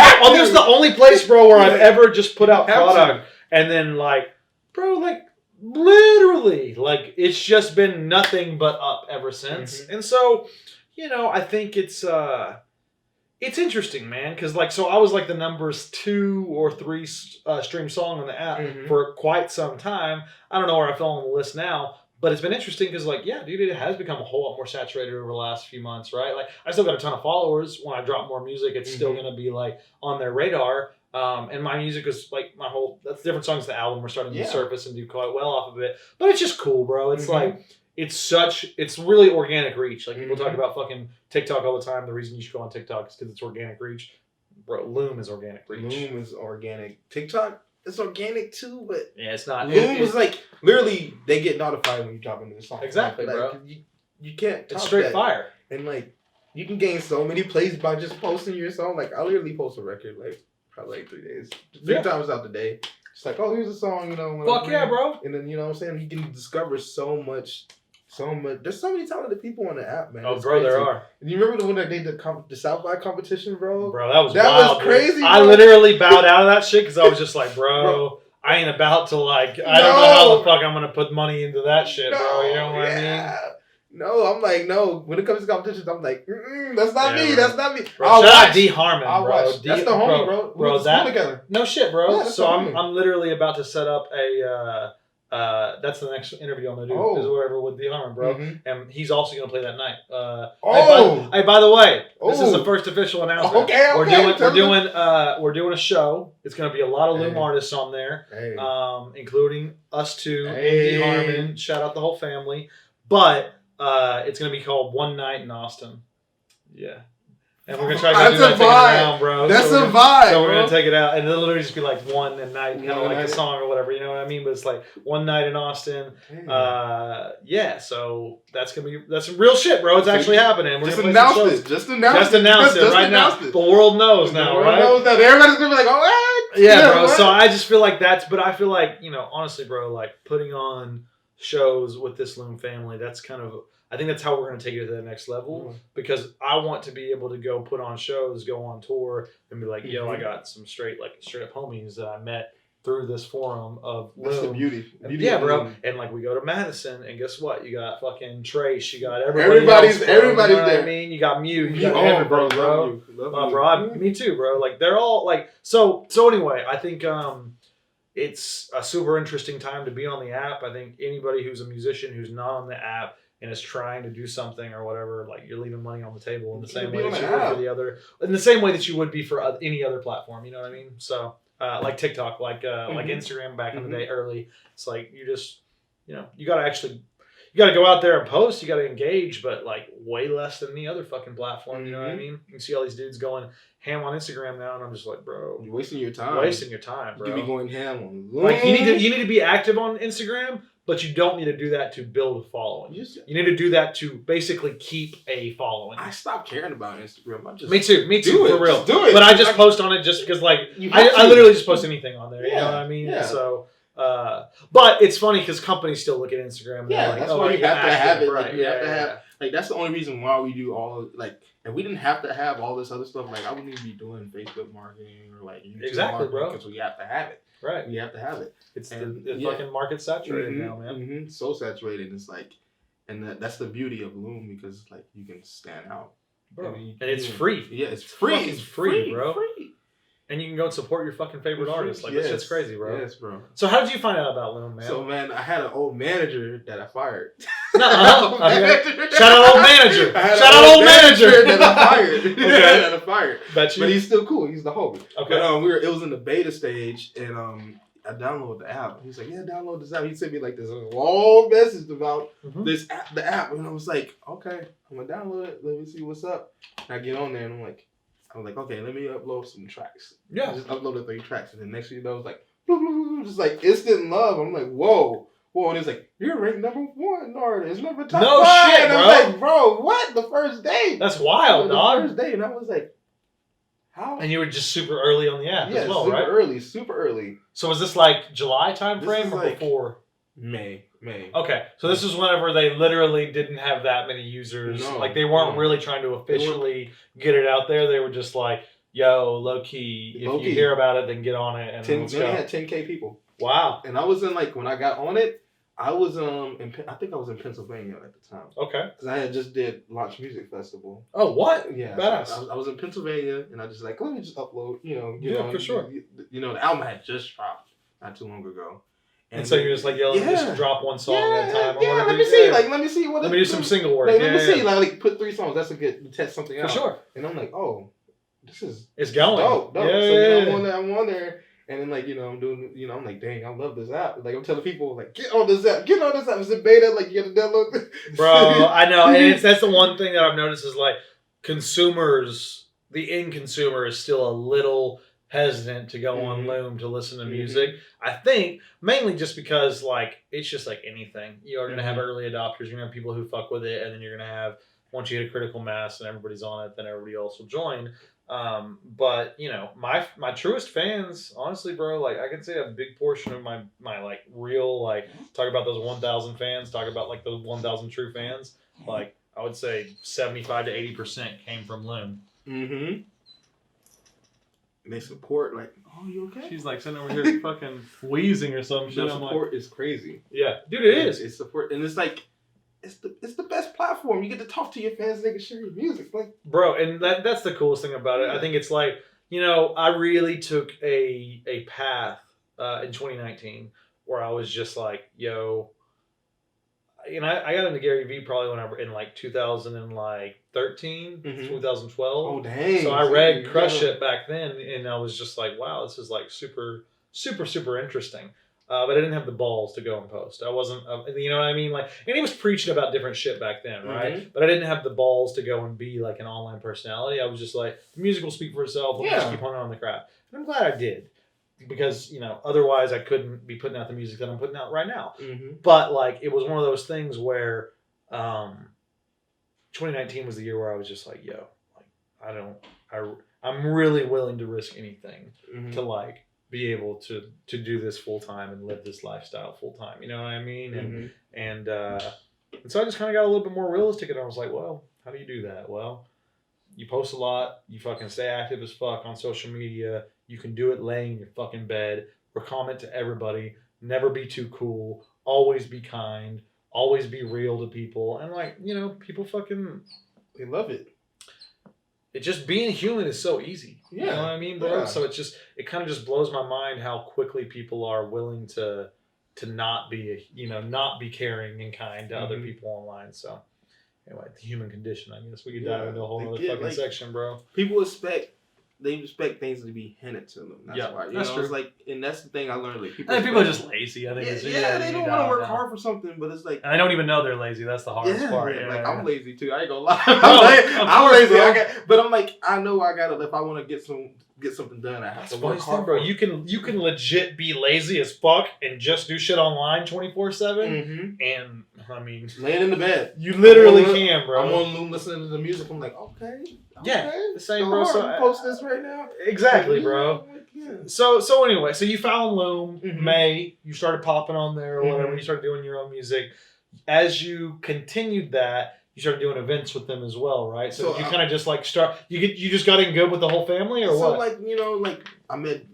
is the only place, bro, where I've ever just put out product and then like, bro, like literally, like it's just been nothing but up ever since. And so, I think it's interesting, man, because like so I was like the numbers 2 or 3 stream song on the app for quite some time. I don't know where I fell on the list now. But it's been interesting because, like, yeah, dude, it has become a whole lot more saturated over the last few months, right? Like, I still got a ton of followers. When I drop more music, it's still going to be, like, on their radar. And my music is, like, that's different songs. The album, we're starting to surface and do quite well off of it. But it's just cool, bro. It's like, it's really organic reach. Like, people talk about fucking TikTok all the time. The reason you should go on TikTok is because it's organic reach. Bro, Loom is organic reach. Loom is organic. TikTok? It's organic too, but it's not. Loom was like literally they get notified when you drop into the song. Exactly, like, bro. You can't. It's straight fire, and like you can gain so many plays by just posting your song. Like I literally post a record like probably like 3 days, 3 times out the day. It's like, oh, here's a song, Fuck yeah, bro. And then what I'm saying, you can discover so much. There's so many talented people on the app, man. Oh, bro, there are. And you remember when they did the South by competition, bro? Bro, that was wild, was crazy. Bro. I literally bowed out of that shit because I was just like, bro, I ain't about to like. I don't know how the fuck I'm gonna put money into that shit, bro. You know what I mean? No, I'm like, no. When it comes to competitions, I'm like, that's not me. Bro. That's not me. Bro, shout out D Harmon, I'll bro. watch. That's the homie, bro. Bro, that together. No shit, bro. Yeah, so I'm literally about to set up That's the next interview I'm gonna do. Is whatever with the Harmon, bro. And he's also gonna play that night. Hey, by the way, this is the first official announcement. Okay. We're doing a show. It's gonna be a lot of Loom artists on there, including us two, Andy Harmon. Shout out the whole family. But it's gonna be called One Night in Austin. Yeah. And we're gonna try to do that thing around, bro. That's a vibe. So we're gonna take it out, and it'll literally just be like one and night, kind of like the song or whatever. You know what I mean? But it's like One Night in Austin. Yeah. So that's some real shit, bro. It's actually happening. We're just announced it. Just announced it right now. The world knows now, right? The world knows that. Everybody's gonna be like, oh, what? Yeah, bro. What? So I just feel like but I feel like, honestly, bro, like putting on shows with this Loom family, that's kind of. I think that's how we're going to take it to the next level because I want to be able to go put on shows, go on tour, and be like, yo, I got some straight up homies that I met through this forum of Loom. That's the beauty. Yeah, bro. And like we go to Madison, and guess what? You got fucking Trace, you got everybody's there. You know what I mean? You got Mew, you got everybody, bro. Me too, bro. Like they're all like so. Anyway, I think it's a super interesting time to be on the app. I think anybody who's a musician who's not on the app and is trying to do something or whatever, like you're leaving money on the table in the same way that you would for the other, in the same way that you would be for any other platform. You know what I mean? So, like TikTok, like Instagram back in the day, early. It's like you just, you gotta go out there and post. You gotta engage, but like way less than any other fucking platform. You know what I mean? You can see all these dudes going ham on Instagram now, and I'm just like, bro, you're wasting your time. Bro. You be going ham on. Like you need to be active on Instagram. But you don't need to do that to build a following. You need to do that to basically keep a following. I stopped caring about Instagram. Me too, for real. Just do it. But I just post on it just because, like, I literally just post anything on there. You know what I mean? Yeah. So, but it's funny because companies still look at Instagram. And yeah, like, that's why you have to have it. Right. Like, you have to have. Like that's the only reason why we do all like. If we didn't have to have all this other stuff, like I wouldn't even be doing Facebook marketing or like YouTube marketing, bro. Because we have to have it. Right. We have to have it. It's the fucking market saturated now, man. So saturated. It's like, and that's the beauty of Loom because it's like you can stand out, bro. And it's free. Yeah, it's free. It's free, bro. Free. And you can go and support your fucking favorite artist. Like that's just crazy, bro. Yes, bro. So how did you find out about Loom, man? So man, I had an old manager that I fired. Shout out old manager. Shout out old manager that I fired. Okay. That I fired. Bet you. But he's still cool. He's the homie. Okay. But it was in the beta stage, and I downloaded the app. He's like, yeah, download this app. He sent me like this long message about this app, the app, and I was like, okay, I'm gonna download it. Let me see what's up. And I get on there, and I'm like, okay, let me upload some tracks. Yeah. I just uploaded 3 tracks, and then next thing you know, it was like, blah, blah, blah, just like instant love. I'm like, whoa. And it's like, you're ranked number 1 artist, number top 5. No shit, and bro. I was like, bro, what? The first day. That's wild, dog. The first day, and I was like, how? And you were just super early on the app as well, right? Super early. So was this like July time frame or like before? May. Okay, so this was whenever they literally didn't have that many users. No, like they weren't really trying to officially get it out there. They were just like, yo, low key, if you hear about it, then get on it. And they had 10K people. Wow. And I was in when I got on it, I was I think I was in Pennsylvania at the time. Okay. Because I had just did Launch Music Festival. Oh, what? Yeah. Badass. So I was in Pennsylvania, and I just let me just upload. For sure. The album had just dropped not too long ago. And so you're just like, let me just drop one song at a time. Yeah, let me see. Let me see what. Let me do some single work. Let me see. Like put 3 songs. That's a good test something out. For sure. And I'm like, oh, this is. It's going. Dope. Yeah. So I'm on there. And then I'm doing, I'm like, dang, I love this app. Like I'm telling people, like, get on this app. It's in beta. Like you got to download it. Bro, I know, and that's the one thing that I've noticed is like consumers, the end consumer is still a little hesitant to go on Loom to listen to music. I think mainly just because like it's just like anything. You're gonna have early adopters. You're gonna have people who fuck with it, and then you're gonna have once you hit a critical mass and everybody's on it, then everybody else will join. But my truest fans, honestly, bro, like I can say a big portion of my like real like talk about those 1,000 fans, talk about like those 1,000 true fans. Like I would say 75 to 80% came from Loom. Mm-hmm. And they support like, oh, you okay? She's like sitting over here fucking wheezing or some shit. The support is crazy. Yeah, dude, it is. It's support, and it's like. It's the best platform. You get to talk to your fans. They can share your music, like bro. And that's the coolest thing about it. I think it's like I really took a path in 2019 where I was just like, yo, I got into Gary Vee probably when I were in like 2013, 2012. Oh dang! So I read Crush It back then, and I was just like, wow, this is like super, super, super interesting. But I didn't have the balls to go and post. I wasn't, you know what I mean? Like, and he was preaching about different shit back then, right? But I didn't have the balls to go and be like an online personality. I was just like, the music will speak for itself. Let me just keep honing on the craft. And I'm glad I did. Because, otherwise I couldn't be putting out the music that I'm putting out right now. But, like, it was one of those things where 2019 was the year where I was just like, yo, like, I'm really willing to risk anything to, like, be able to do this full time and live this lifestyle full time. You know what I mean? And so I just kind of got a little bit more realistic, and I was like, well, how do you do that? Well, you post a lot, you fucking stay active as fuck on social media. You can do it laying in your fucking bed, or comment to everybody, never be too cool, always be kind, always be real to people. And like, people fucking, they love it. It just, being human is so easy. Yeah. You know what I mean, bro? Yeah. So it kind of just blows my mind how quickly people are willing to not be, not be caring and kind to other people online. So anyway, the human condition, I guess we could dive into a whole other fucking section, bro. People expect things to be handed to them. That's why. That's true. It's like, and that's the thing I learned. Like, people are just lazy. I think they don't want to work hard for something, but it's like, and I don't even know they're lazy. That's the hardest part. Yeah, like, I'm lazy too. I ain't gonna lie. I'm lazy. But I'm like, I know I gotta, if I want to get something done, I have to work hard, bro. You can legit be lazy as fuck and just do shit online 24/7. And I mean, laying in the bed, you literally can, bro. I'm on Loom listening to the music. I'm like, okay. Yeah, the same, bro. So post this right now. Exactly, bro. So anyway, so you found Loom, May. You started popping on there or whatever. You started doing your own music. As you continued that, you started doing events with them as well, right? So did you kind of just like start. You just got in good with the whole family, or what? So like I met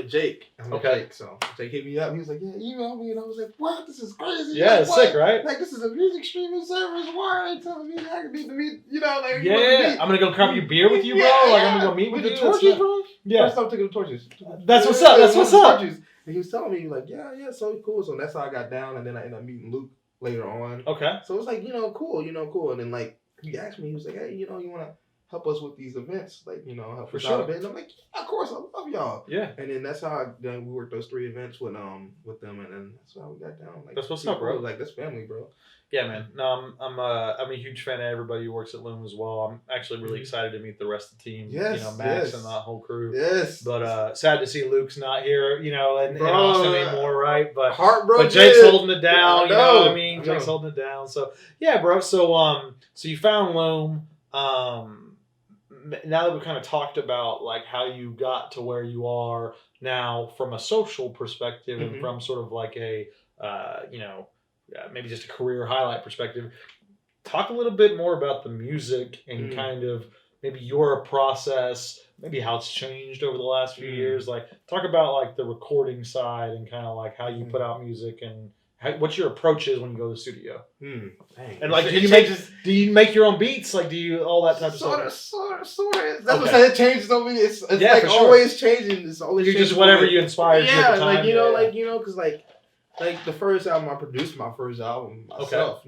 Jake. Jake, so Jake hit me up. He was like, yeah, email me, and I was like, what? This is crazy. Yeah, like, it's sick, right? Like, this is a music streaming service. Why are they telling me I need to meet? Like, yeah. I'm gonna go grab you beer with you, bro. Like, I'm gonna go meet with you. The torches, bro. Yeah. First time taking the torches. That's what's up. That's what's up. And he was telling me, like, yeah, so cool. So that's how I got down, and then I ended up meeting Luke later on. Okay. So it was like, cool, cool. And then like he asked me, he was like, hey, you want to help us with these events, like, help us out a bit. And I'm like, yeah, of course, I love y'all. Yeah. And then that's how we worked those 3 events with them, and then that's how we got down. Like, that's what's up, bro. Like, that's family, bro. Yeah, man. No, I'm a huge fan of everybody who works at Loom as well. I'm actually really excited to meet the rest of the team. Yes, Max and that whole crew. Yes. But sad to see Luke's not here, in Austin anymore, right? But heartbroken. But Jake's holding it down. You know what I mean? Jake's holding it down. So yeah, bro. So you found Loom. Now that we've kind of talked about like how you got to where you are now from a social perspective and from sort of like a maybe just a career highlight perspective, talk a little bit more about the music and kind of maybe your process, maybe how it's changed over the last few years. Like, talk about like the recording side and kind of like how you put out music and what your approach is when you go to the studio. And like, do you make your own beats? Like, do you all that type of stuff? Sort of. That's what I said. It changes over. It's like always changing. It's always changing. Just whatever you inspire you at the time. Because like the first album, I produced my first album myself,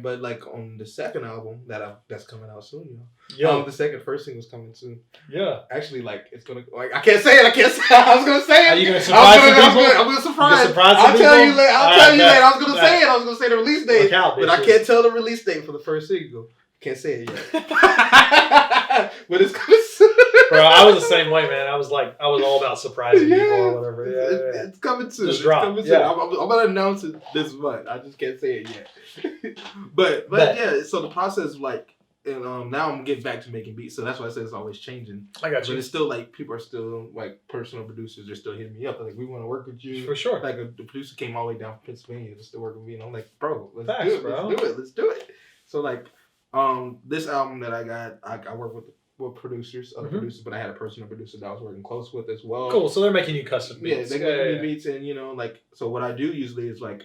but like on the second album that's coming out soon, the first single's coming soon. Yeah. Actually, like, it's gonna, like, I can't say it. I was gonna say it. Are you gonna surprise people? I'm gonna surprise. I'll tell you later. I was gonna say it. I was gonna say the release date, but I can't tell the release date for the first single. Can't say it yet. But it's coming soon. Bro, I was the same way, man. I was all about surprising people or whatever. Yeah. It's coming soon. Just drop. Coming soon. I'm gonna announce it this month. I just can't say it yet. but yeah, so the process, like, and now I'm getting back to making beats, so that's why I said it's always changing. I got you. But it's still like people are still like personal producers are still hitting me up. They're like, we want to work with you for sure. Like the producer came all the way down from Pennsylvania to still work with me, and I'm like, bro, let's do it. So like, this album that I got, I work with producers, other producers, but I had a personal producer that I was working close with as well. Cool. So they're making you custom beats. Yeah, they're making me beats, and like, so what I do usually is like,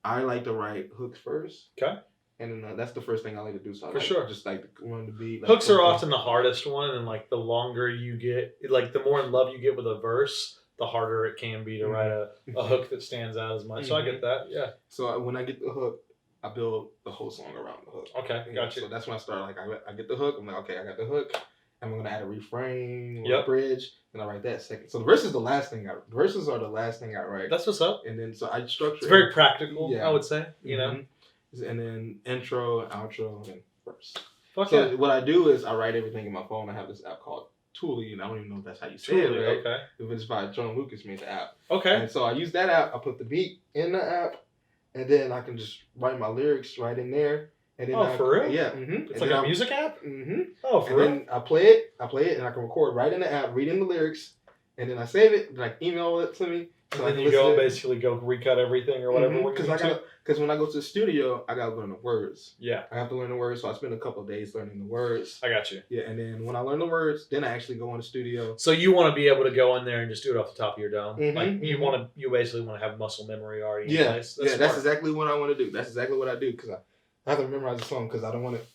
I like to write hooks first. Okay. And then that's the first thing I like to do. So just like to run the beat. Hooks are often the hardest one, and like the longer you get, like the more in love you get with a verse, the harder it can be to write a hook that stands out as much. So I get that. Yeah. So when I get the hook, I build the whole song around the hook. Okay, gotcha. So that's when I start. Like I get the hook. I'm like, okay, I got the hook. I'm gonna add a refrain or a bridge, and I write that second. So the verses are the last thing I write. That's what's up. And then so I structure. It's very practical. I would say. You know. And then intro, outro, and verse. Fuck so what I do is I write everything in my phone. I have this app called Toolie, and I don't even know if that's how you say it. Right? Okay. If it's by John Lucas made the app. Okay. And so I use that app. I put the beat in the app, and then I can just write my lyrics right in there. And then for real? Yeah. It's like a music app? Oh, for real? Then I play it, and I can record right in the app, reading the lyrics, and then I save it, and I email it to me. So and then you go basically recut everything or whatever. Because when I go to the studio, I gotta learn the words. Yeah. I have to learn the words, so I spend a couple of days learning the words. I got you. Yeah, and then when I learn the words, then I actually go in the studio. So you want to be able to go in there and just do it off the top of your dome. Like you basically want to have muscle memory already in place. That's exactly what I want to do. That's exactly what I do because I have to memorize the song because I don't want it.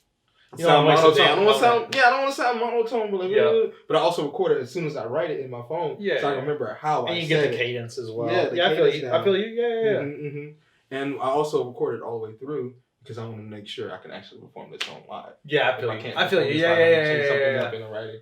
You don't want to I don't want to sound monotone, but I also record it as soon as I write it in my phone, so I remember how I said it. And you get the cadence as well. Yeah, I feel you. Yeah. And I also record it all the way through because I want to make sure I can actually perform the song live. Yeah, I feel you. Yeah. In the writing.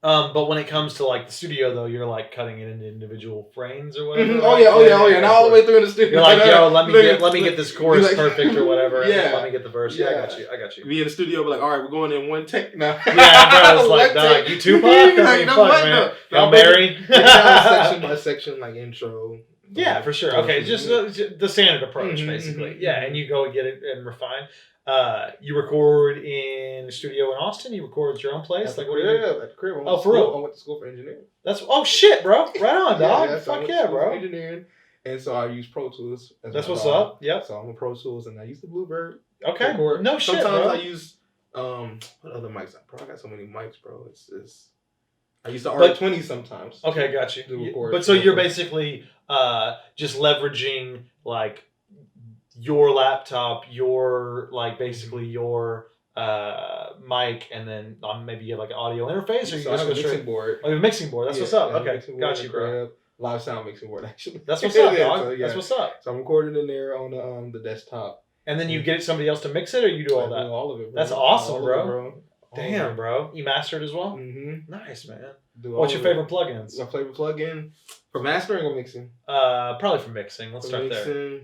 But when it comes to like the studio though, you're like cutting it into individual frames or whatever. Oh yeah. Now all the way through in the studio. You're like, yo, let me get this chorus perfect or whatever. And then let me get the verse. Yeah, I got you. Be in the studio, but like, all right, we're going in one take now. Yeah, bro, it's like, dog, you Tupac? I mean, fuck, man. Yo, Barry. Section by section, like intro. Yeah, for sure. Okay, just the standard approach, basically. Yeah, and you go and get it and refine. You record in a studio in Austin? You record at your own place? Like, what do you do? At the crib. For real? I went to school for engineering. Shit, bro. Right on, dog. Fuck yeah, bro. Engineering. And so I use Pro Tools. That's what's up. Yep. So I'm a Pro Tools, and I use the Bluebird. Okay. No shit, Sometimes bro. I use, what other mics? Bro, I got so many mics, bro. I use the R20 sometimes. Okay, got you. But so you're basically just leveraging, like, your laptop, your basically your mic, and then maybe you have like an audio interface, or you just have a mixing board. Oh, you have a mixing board. That's what's up. Okay, got you, bro. Live sound mixing board, actually. That's what's up, dog. That's what's up. So I'm recording in there on the desktop. And then you get somebody else to mix it, or you do all that? Do all of it, bro. That's awesome, bro. Damn, bro. You mastered as well? Mm-hmm. Nice, man. What's your favorite plugins? My favorite plugin for mastering or mixing? Probably for mixing. Let's start there.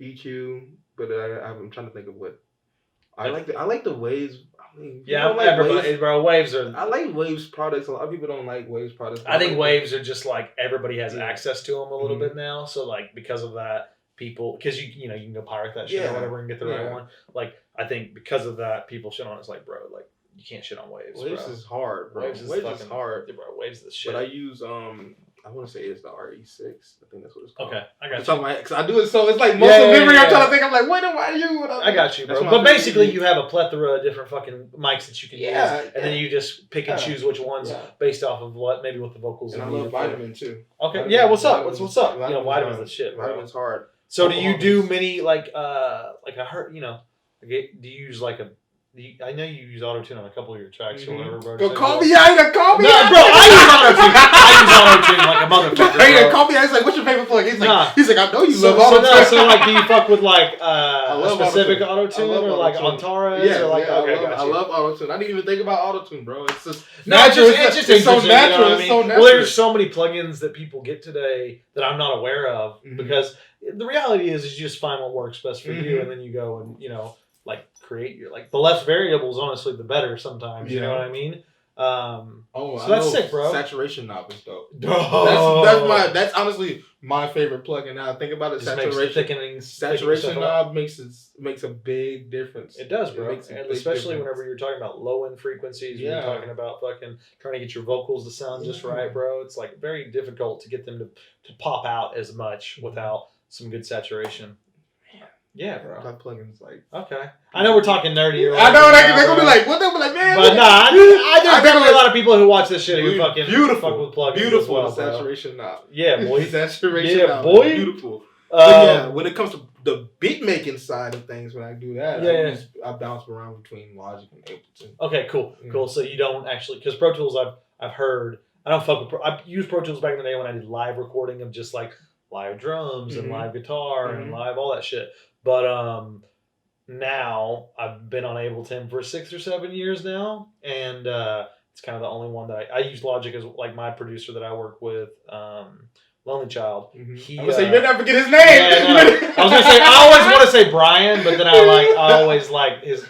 EQ, but I'm trying to think of what I like the Waves. Everybody, bro. Waves are. I like Waves products. A lot of people don't like Waves products. I think Waves are just like everybody has access to them a little bit now. So like because of that, people because you can go pirate that shit or whatever and get the right one. Like I think because of that, people shit on it. It's like, bro, like you can't shit on Waves. Waves is hard, bro. Waves is hard. Yeah, bro, Waves is the shit. But I use I want to say it's the RE6. I think that's what it's called. Okay, I got you. Because I do it so it's like muscle memory. I'm trying to think. I'm like, what am I you? I got you, bro. But basically, you have a plethora of different fucking mics that you can use, and then you just pick and choose which ones based off of what the vocals. And I love Vitamin too. Okay, Vitamin, what's up? What's up? Vitamin's the shit, bro. Vitamin's hard. So do you do many like I heard do you use like a I know you use auto-tune on a couple of your tracks or whatever, bro. Go call me out. Call me out. Bro, I use auto-tune like a motherfucker, bro. Call me out. He's like, what's your favorite plug? He's like, I know you love auto-tune. So like, do you fuck with like a specific auto-tune or like Antares? Yeah, or like, I love auto-tune. I didn't even think about auto-tune, bro. It's just natural. It's so natural. It's so natural. Well, there's so many plugins that people get today that I'm not aware of because the reality is you just find what works best for you and then you go and, like create your the less variables honestly the better sometimes you know what I mean so that's sick, bro. Saturation knob is dope. That's honestly my favorite plugin now. Think about it. Saturation knob makes a big difference. It does, bro. Especially whenever you're talking about low end frequencies when you're talking about fucking trying to get your vocals to sound just right, bro. It's like very difficult to get them to pop out as much without some good saturation. Yeah, bro. That plugin's like okay. I know we're talking nerdy. I know they're gonna be like, what? They'll be like, man. But nah, there's definitely a lot of people who watch this shit who fucking fuck with plugins. Beautiful as well, saturation knob. Yeah, boy. Saturation knob. Boy. Beautiful. But when it comes to the beat making side of things, when I do that, I bounce around between Logic and Ableton. Okay, cool. So you don't actually because Pro Tools I've heard I don't fuck with I used Pro Tools back in the day when I did live recording of just like live drums and live guitar and live all that shit. But now I've been on Ableton for 6 or 7 years now, and it's kind of the only one that I use Logic as like my producer that I work with. Lonely Child. He, I was say you better not forget his name. Yeah, no. I was gonna say I always want to say Brian, but then I always like his.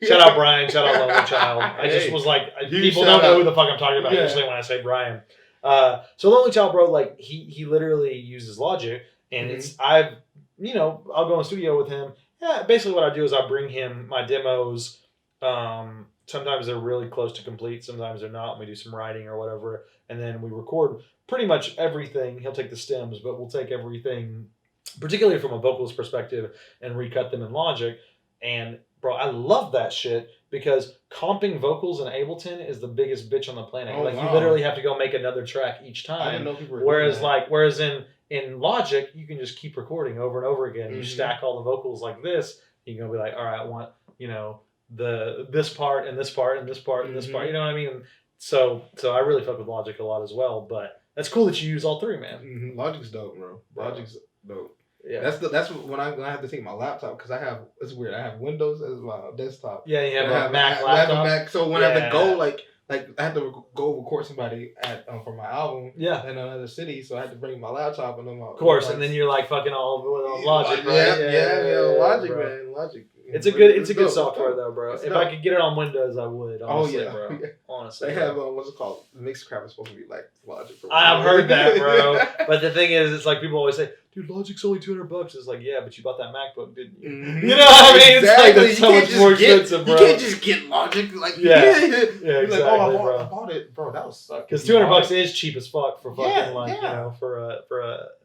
Shout out Brian. Shout out Lonely Child. I just was like, people don't know who the fuck I'm talking about usually when I say Brian. So Lonely Child, bro, like he literally uses Logic, and I'll go in the studio with him. Yeah, basically what I do is I bring him my demos. Sometimes they're really close to complete. Sometimes they're not. We do some writing or whatever, and then we record pretty much everything. He'll take the stems, but we'll take everything, particularly from a vocalist perspective, and recut them in Logic. And bro, I love that shit because comping vocals in Ableton is the biggest bitch on the planet. You literally have to go make another track each time. I didn't know people were doing that. Whereas in Logic, you can just keep recording over and over again. You stack all the vocals like this. You can be like, all right, I want this part and this part and this part and this part. You know what I mean? So I really fuck with Logic a lot as well. But that's cool that you use all three, man. Logic's dope, bro. Logic's dope. Yeah. That's when I have to take my laptop because it's weird. I have Windows as my desktop. Yeah, you have a Mac laptop. I have a Mac, so when I have to go like I had to go record somebody for my album in another city, so I had to bring my laptop and then of course, and then you're like fucking all on Logic, right? Yeah, Logic, bro. Man, Logic. It's a good software though, bro. If I could get it on Windows, I would. Honestly, bro. Honestly, they have what's it called? Mixcraft is supposed to be like Logic. I've heard that, bro. But the thing is, it's like people always say, "Dude, Logic's only $200." It's like, yeah, but you bought that MacBook, didn't you? You know what I mean? It's like that's so much more expensive, bro. You can't just get Logic, like exactly. Like, I bought it, bro. That was sucking. Because $200 is cheap as fuck for fucking for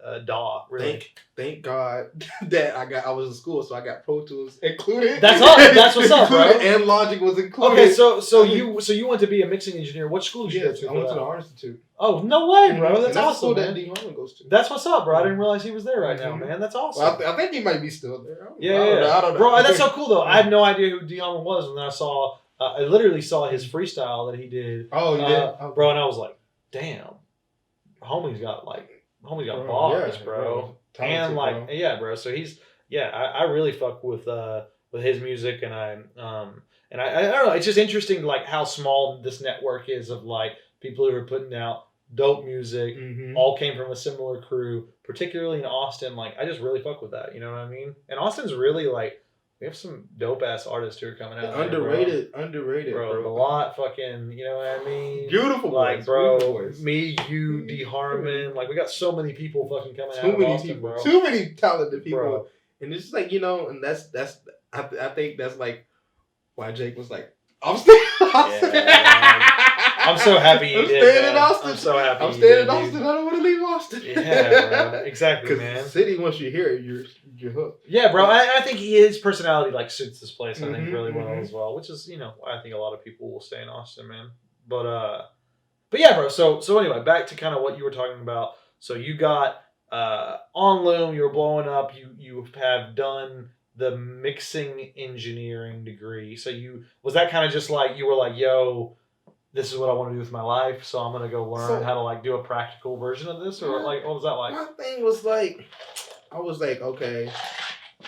a DAW. Really. Thank God that I was in school, so I got Pro Tools included. That's all. That's what's up, bro. And Logic was included. Okay, so you went to be a mixing engineer. What school did you go to? I went to the Art Institute. Oh, no way, bro. That's awesome, man. That D. goes to. That's what's up, bro. I didn't realize he was there right now, man. That's awesome. Well, I think he might be still there. I don't know. Bro, that's so cool, though. I Yeah. had no idea who Dion was, and then I literally saw his freestyle that he did. Oh, you did? Bro, and I was like, damn. Homie's got bars, bro. Talented, And like, bro. yeah, bro. So I really fuck with his music, and I don't know. It's just interesting, like how small this network is of like people who are putting out dope music. All came from a similar crew, particularly in Austin. Like, I just really fuck with that. You know what I mean? And Austin's really like, we have some dope ass artists who are coming out. Underrated, bro. A lot, fucking, you know what I mean? Beautiful like, voice, bro. beautiful voice. Me, you, D Harmon. Like, we got so many people fucking coming out of Austin, people, bro. Too many talented people, bro. And it's just like, and that's I think that's like why Jake was like, I'm staying in Austin. I'm so happy you did. Staying in Austin. I'm so happy. I'm staying in Austin. I don't want to leave Austin. Yeah, bro. Exactly, man. Because the city, once you hear it, you're hooked. Yeah, bro. I think his personality like suits this place. I think really well as well. Which is, I think a lot of people will stay in Austin, man. But yeah, bro. So anyway, back to kind of what you were talking about. So you got on Loom. You were blowing up. You have done the mixing engineering degree. So was that kind of just like you were like, yo, this is what I want to do with my life, so I'm gonna go learn how to like do a practical version of this, or like what was that like? My thing was like, I was like, okay,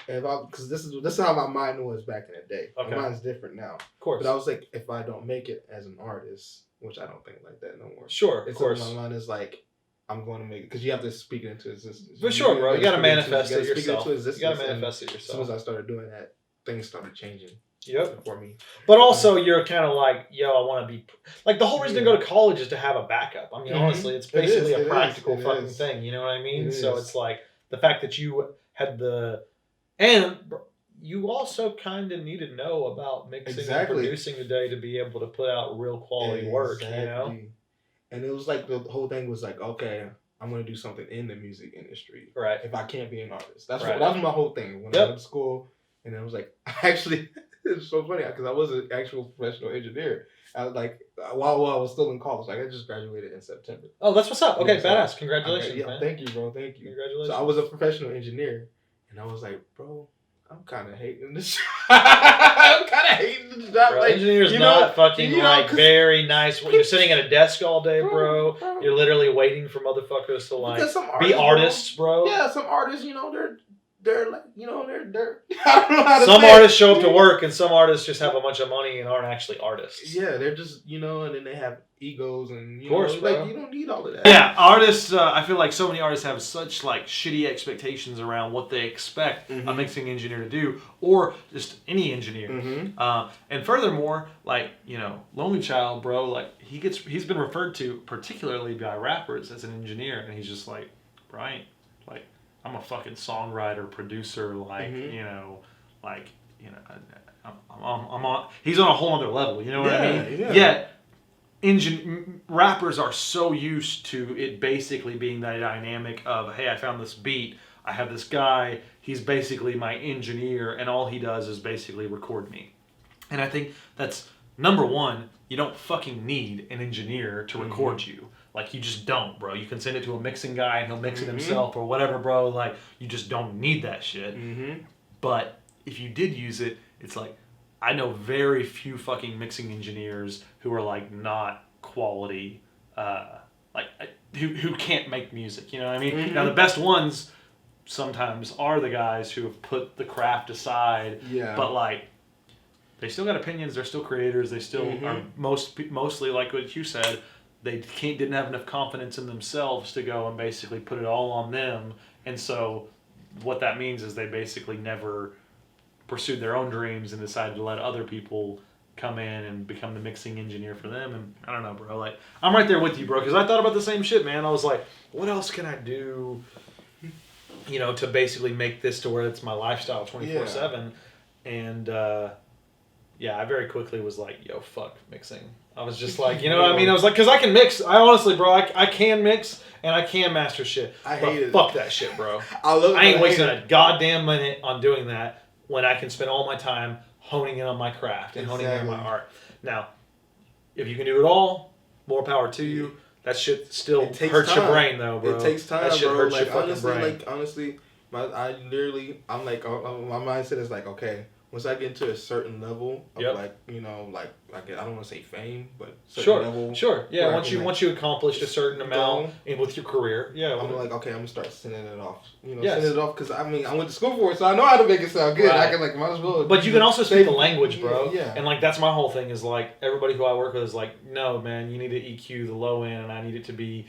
because this is how my mind was back in the day. Okay. Mine's different now, of course. But I was like, if I don't make it as an artist, which I don't think like that no more. Sure, of course. My mind is like, I'm going to make it because you have to speak it into existence. For sure, bro. You gotta manifest it yourself. You gotta manifest it yourself. As soon as I started doing that, things started changing. Yep. For me. But also, you're kind of like, yo, I want to be like the whole reason to go to college is to have a backup. I mean, honestly, it's basically a practical fucking thing. You know what I mean? So it's like the fact that you had and you also kind of need to know about mixing and producing today to be able to put out real quality work. You know. And it was like the whole thing was like, okay, I'm gonna do something in the music industry. Right. If I can't be an artist, that was my whole thing when I went to school. And I was like, actually, it's so funny because I was an actual professional engineer. I was like, while I was still in college, like I just graduated in September. Oh, that's what's up. Okay, badass. Congratulations, man. Thank you, bro. Thank you. Congratulations. So I was a professional engineer, and I was like, bro, I'm kind of hating this. I'm kind of hating this job. Bro, like, engineer's not fucking like very nice. When you're sitting at a desk all day, bro, you're literally waiting for motherfuckers to like be artists, bro. Yeah, some artists, they're like, they're. I don't know how to some say artists show up to work, and some artists just have a bunch of money and aren't actually artists. Yeah, they're just and then they have egos and of course, bro. like you don't need all of that. Yeah, artists. I feel like so many artists have such like shitty expectations around what they expect a mixing engineer to do, or just any engineer. And furthermore, like Lonely Child, bro, like he's been referred to particularly by rappers as an engineer, and he's just like, Brian, like I'm a fucking songwriter, producer, like I'm on. He's on a whole other level. You know what I mean? Yeah. Rappers are so used to it basically being that dynamic of, hey, I found this beat, I have this guy, he's basically my engineer, and all he does is basically record me. And I think that's, number one, you don't fucking need an engineer to record you. Like, you just don't, bro. You can send it to a mixing guy and he'll mix it himself or whatever, bro. Like, you just don't need that shit. But if you did use it, it's like, I know very few fucking mixing engineers who are like not quality, who can't make music. You know what I mean? Now the best ones sometimes are the guys who have put the craft aside. Yeah. But like, they still got opinions. They're still creators. They still are mostly like what you said. They didn't have enough confidence in themselves to go and basically put it all on them. And so, what that means is they basically never pursued their own dreams and decided to let other people come in and become the mixing engineer for them. And I don't know, bro. Like, I'm right there with you, bro, because I thought about the same shit, man. I was like, what else can I do, to basically make this to where it's my lifestyle 24/7? And I very quickly was like, yo, fuck mixing. I was just like, you know what I mean? I was like, because I can mix. I honestly, bro, I can mix and I can master shit. I hate it. Fuck that shit, bro. I ain't wasting a goddamn minute on doing that when I can spend all my time honing in on my craft and honing in on my art. Now, if you can do it all, more power to you. That shit still hurts your brain, though, bro. It takes time, that shit bro. Hurts like, your fucking brain. honestly, I'm like, my mindset is like, okay, once I get to a certain level of I don't want to say fame, but level. Sure. Yeah. Once you accomplished a certain amount with your career, I'm like, okay, I'm gonna start sending it off. Sending it off because I went to school for it, so I know how to make it sound good. Right. I can might as well. But you can also speak the language, bro. Yeah. And like that's my whole thing is like everybody who I work with is like, no, man, you need to EQ the low end, and I need it to be,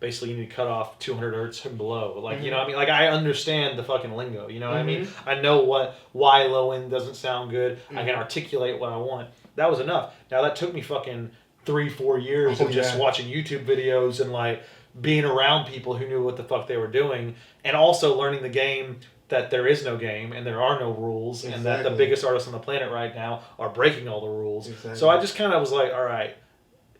basically you need to cut off 200 hertz and below. Like what I mean, like I understand the fucking lingo. You know what I mean? I know why low end doesn't sound good. I can articulate what I want. That was enough. Now that took me fucking 3-4 years of just watching YouTube videos and like being around people who knew what the fuck they were doing, and also learning the game that there is no game and there are no rules, and that the biggest artists on the planet right now are breaking all the rules. So I just kind of was like, all right,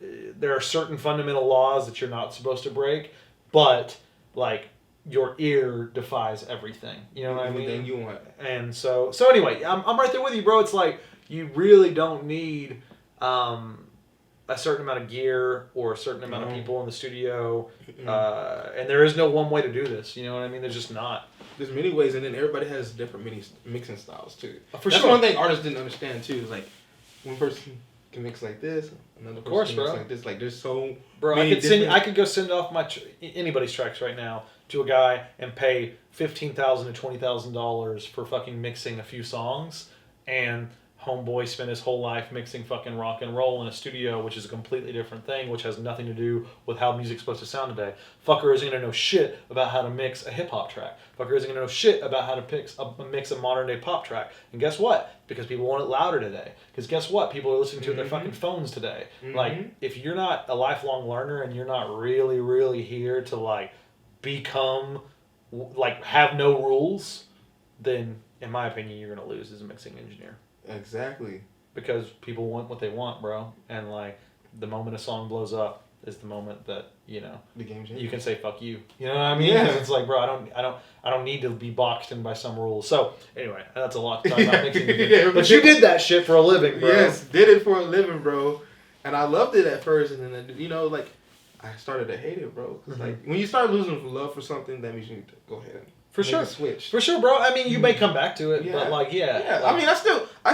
there are certain fundamental laws that you're not supposed to break, but like your ear defies everything. You know what I mean? Everything you want. And so anyway, I'm right there with you, bro. It's like you really don't need a certain amount of gear or a certain amount of people in the studio, and there is no one way to do this. You know what I mean? There's just not. There's many ways, and then everybody has different mixing styles too. That's one thing artists didn't understand too. Is like one person can mix like this, another person can mix like this. Like there's so many I could go send off anybody's tracks right now to a guy and pay $15,000 to $20,000 for fucking mixing a few songs, and homeboy spent his whole life mixing fucking rock and roll in a studio, which is a completely different thing, which has nothing to do with how music's supposed to sound today. Fucker isn't gonna know shit about how to mix a hip hop track. Fucker isn't gonna know shit about how to mix a modern day pop track. And guess what? Because people want it louder today. Because guess what? People are listening to it on their fucking phones today. Like, if you're not a lifelong learner and you're not really, really here to like become, like have no rules, then in my opinion, you're gonna lose as a mixing engineer. Exactly. Because people want what they want, bro. And like the moment a song blows up is the moment that, the game changes. You can say fuck you. You know what I mean? Yeah. It's like, bro, I don't need to be boxed in by some rules. So anyway, that's a lot to talk about mixing. But you did that shit for a living, bro. Yes, did it for a living, bro. And I loved it at first, and then I started to hate it, bro. Cause like when you start losing love for something, that means you need to go ahead and make a switch. For sure, bro. I mean, you may come back to it, but like, Like, I mean, I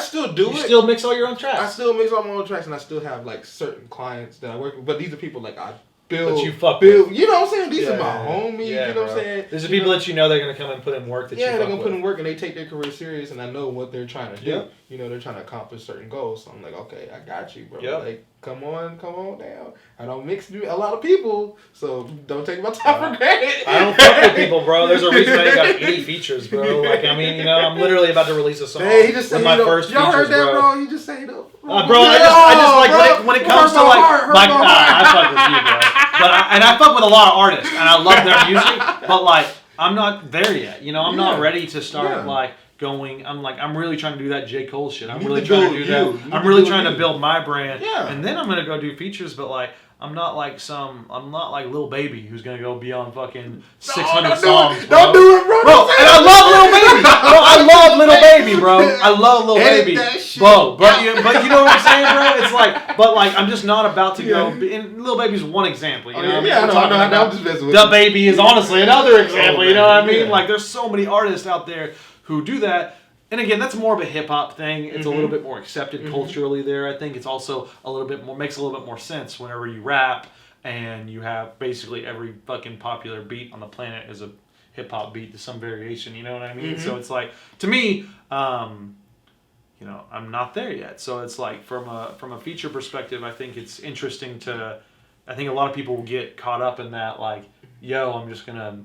still do it. You still mix all your own tracks. I still mix all my own tracks, and I still have like certain clients that I work with. But these are people like I build. That you fuck with. You know what I'm saying? These are my homies. You know what I'm saying? These are people that you know they're gonna come and put in work. That they're gonna put in work, and they take their career serious, and I know what they're trying to do. Yep. You know, they're trying to accomplish certain goals. So I'm like, okay, I got you, bro. Yep. Like, come on down. I don't mix a lot of people, so don't take my time for granted. I don't fuck with people, bro. There's a reason I ain't got any features, bro. Like, I mean, you know, I'm literally about to release a song with my first features, y'all heard that, bro? You just say though. Bro, I just like when it comes to like I fuck with you, bro. But I fuck with a lot of artists, and I love their music. But like, I'm not there yet. You know, I'm not ready to start like going. I'm really trying to do that J. Cole shit. I'm really trying to do that. I'm really trying to build my brand. Yeah. And then I'm gonna go do features. But like, I'm not like Lil Baby who's gonna go be on fucking 600 songs. Don't do it, bro. Bro, and I love Lil Baby. Bro, I love Lil Baby, bro. I love Lil Baby, bro. But you know what I'm saying, bro? It's like, but like, I'm just not about to go. And Lil Baby's one example. You know what I mean? I know. I'm just messing with Da Baby is honestly another example. You know what I mean? Like, there's so many artists out there who do that. And again, that's more of a hip hop thing. It's a little bit more accepted culturally there. I think it's also a little bit more, makes a little bit more sense whenever you rap and you have basically every fucking popular beat on the planet is a hip hop beat to some variation. You know what I mean? So it's like, to me, you know, I'm not there yet. So it's like, from a feature perspective, I think it's interesting to, I think a lot of people will get caught up in that, like, yo, I'm just gonna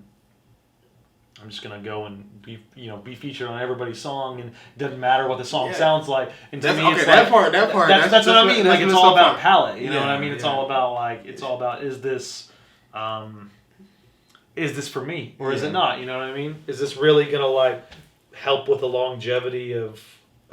go and be featured on everybody's song, and it doesn't matter what the song sounds like. And to me, it's that like, part. That's what I mean. Like, it's all about palette. You know what I mean? It's all about like, it's all about, is this for me or is it not? You know what I mean? Is this really gonna like help with the longevity of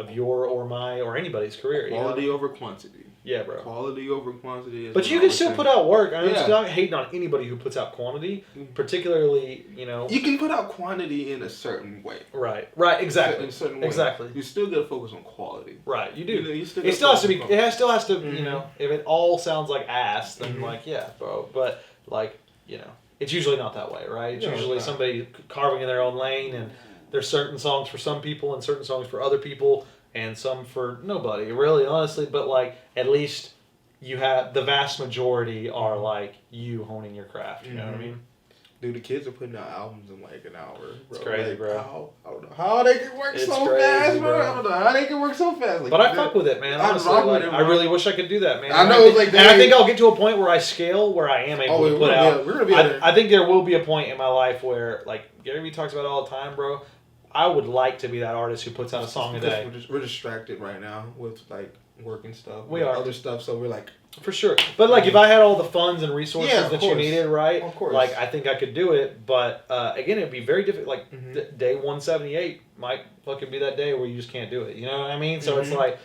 your or my or anybody's career? Quality over quantity. Yeah, bro. Quality over quantity. But you can still put out work. I'm not hating on anybody who puts out quantity, particularly, you know. You can put out quantity in a certain way. Right, exactly. In a certain way. Exactly. You still got to focus on quality. Right, you do. You still it still has to be, still has to, you know, if it all sounds like ass, then like, yeah, bro. But like, you know, it's usually not that way, right? It's usually somebody carving in their own lane, and there's certain songs for some people and certain songs for other people. And some for nobody, really, honestly. But like, at least you have the vast majority are like you honing your craft. You know what I mean? Dude, the kids are putting out albums in like an hour. Bro. It's crazy, like, bro. I don't know how they can work so fast, bro. I don't know how they can work so fast. Like, but I fuck with it, man. Honestly, like, I really wish I could do that, man. I know, it's like that. And I think I'll get to a point where I scale, where I am able to put out. We're gonna be there. I think there will be a point in my life where, like Gary Vee talks about it all the time, bro. I would like to be that artist who puts out a song a day. We're distracted right now with like work and stuff. We are other stuff, so we're like, for sure. But like, if I had all the funds and resources that you needed, right? Of course. Like, I think I could do it. But again, it'd be very difficult. Like day 178 might fucking be that day where you just can't do it. You know what I mean? So it's like,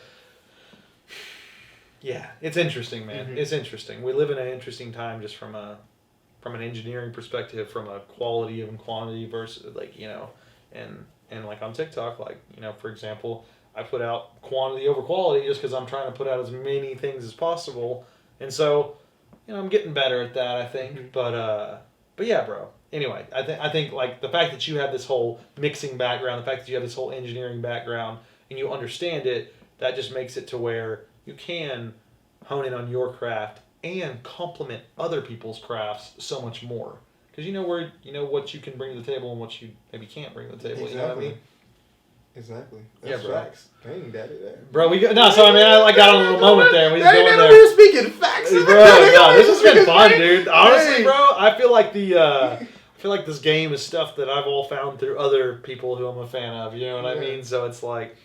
yeah, it's interesting, man. It's interesting. We live in an interesting time, just from an engineering perspective, from a quality and quantity versus, like, you know, and like on TikTok, like, you know, for example, I put out quantity over quality just because I'm trying to put out as many things as possible. And so, you know, I'm getting better at that, I think. But yeah, bro. Anyway, I think like the fact that you have this whole mixing background, the fact that you have this whole engineering background, and you understand it, that just makes it to where you can hone in on your craft and complement other people's crafts so much more. Because you know what you can bring to the table and what you maybe can't bring to the table. Exactly. You know what I mean? Exactly. That's facts. Dang, daddy, that. Bro, so I mean, I got a little moment there. We just go in there. We're speaking facts. Bro, no, this has been fun, dude. Honestly, bro, I feel like this game is stuff that I've all found through other people who I'm a fan of. You know what I mean? So it's like,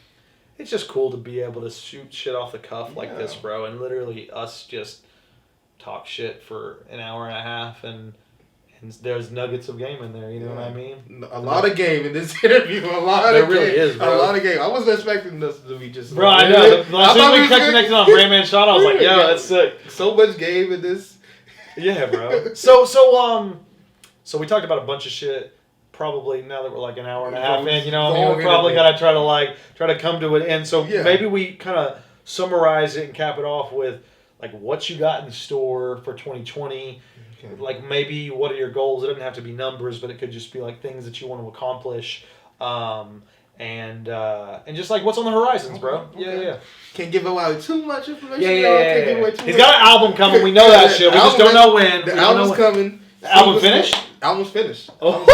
it's just cool to be able to shoot shit off the cuff like this, bro, and literally us just talk shit for an hour and a half, and there's nuggets of game in there, you know what I mean? A lot of game in this interview. A lot of game. I wasn't expecting this to be just... Bro, I know. As soon as we connected on Brandman Shot, I was like, yo, that's sick. So much game in this. Yeah, bro. So we talked about a bunch of shit. Probably now that we're like an hour and a half in, you know what I mean? We're probably got to try to come to an end. So maybe we kind of summarize it and cap it off with like what you got in store for 2020. Okay. Like maybe what are your goals? It doesn't have to be numbers, but it could just be like things that you want to accomplish, and just like what's on the horizons, bro. Okay. Yeah. Can't give away too much information. Yeah. Can't give away too He's much. got an album coming. We know that shit. We just don't know when. The album's coming. The album finished? Album's finished. Oh,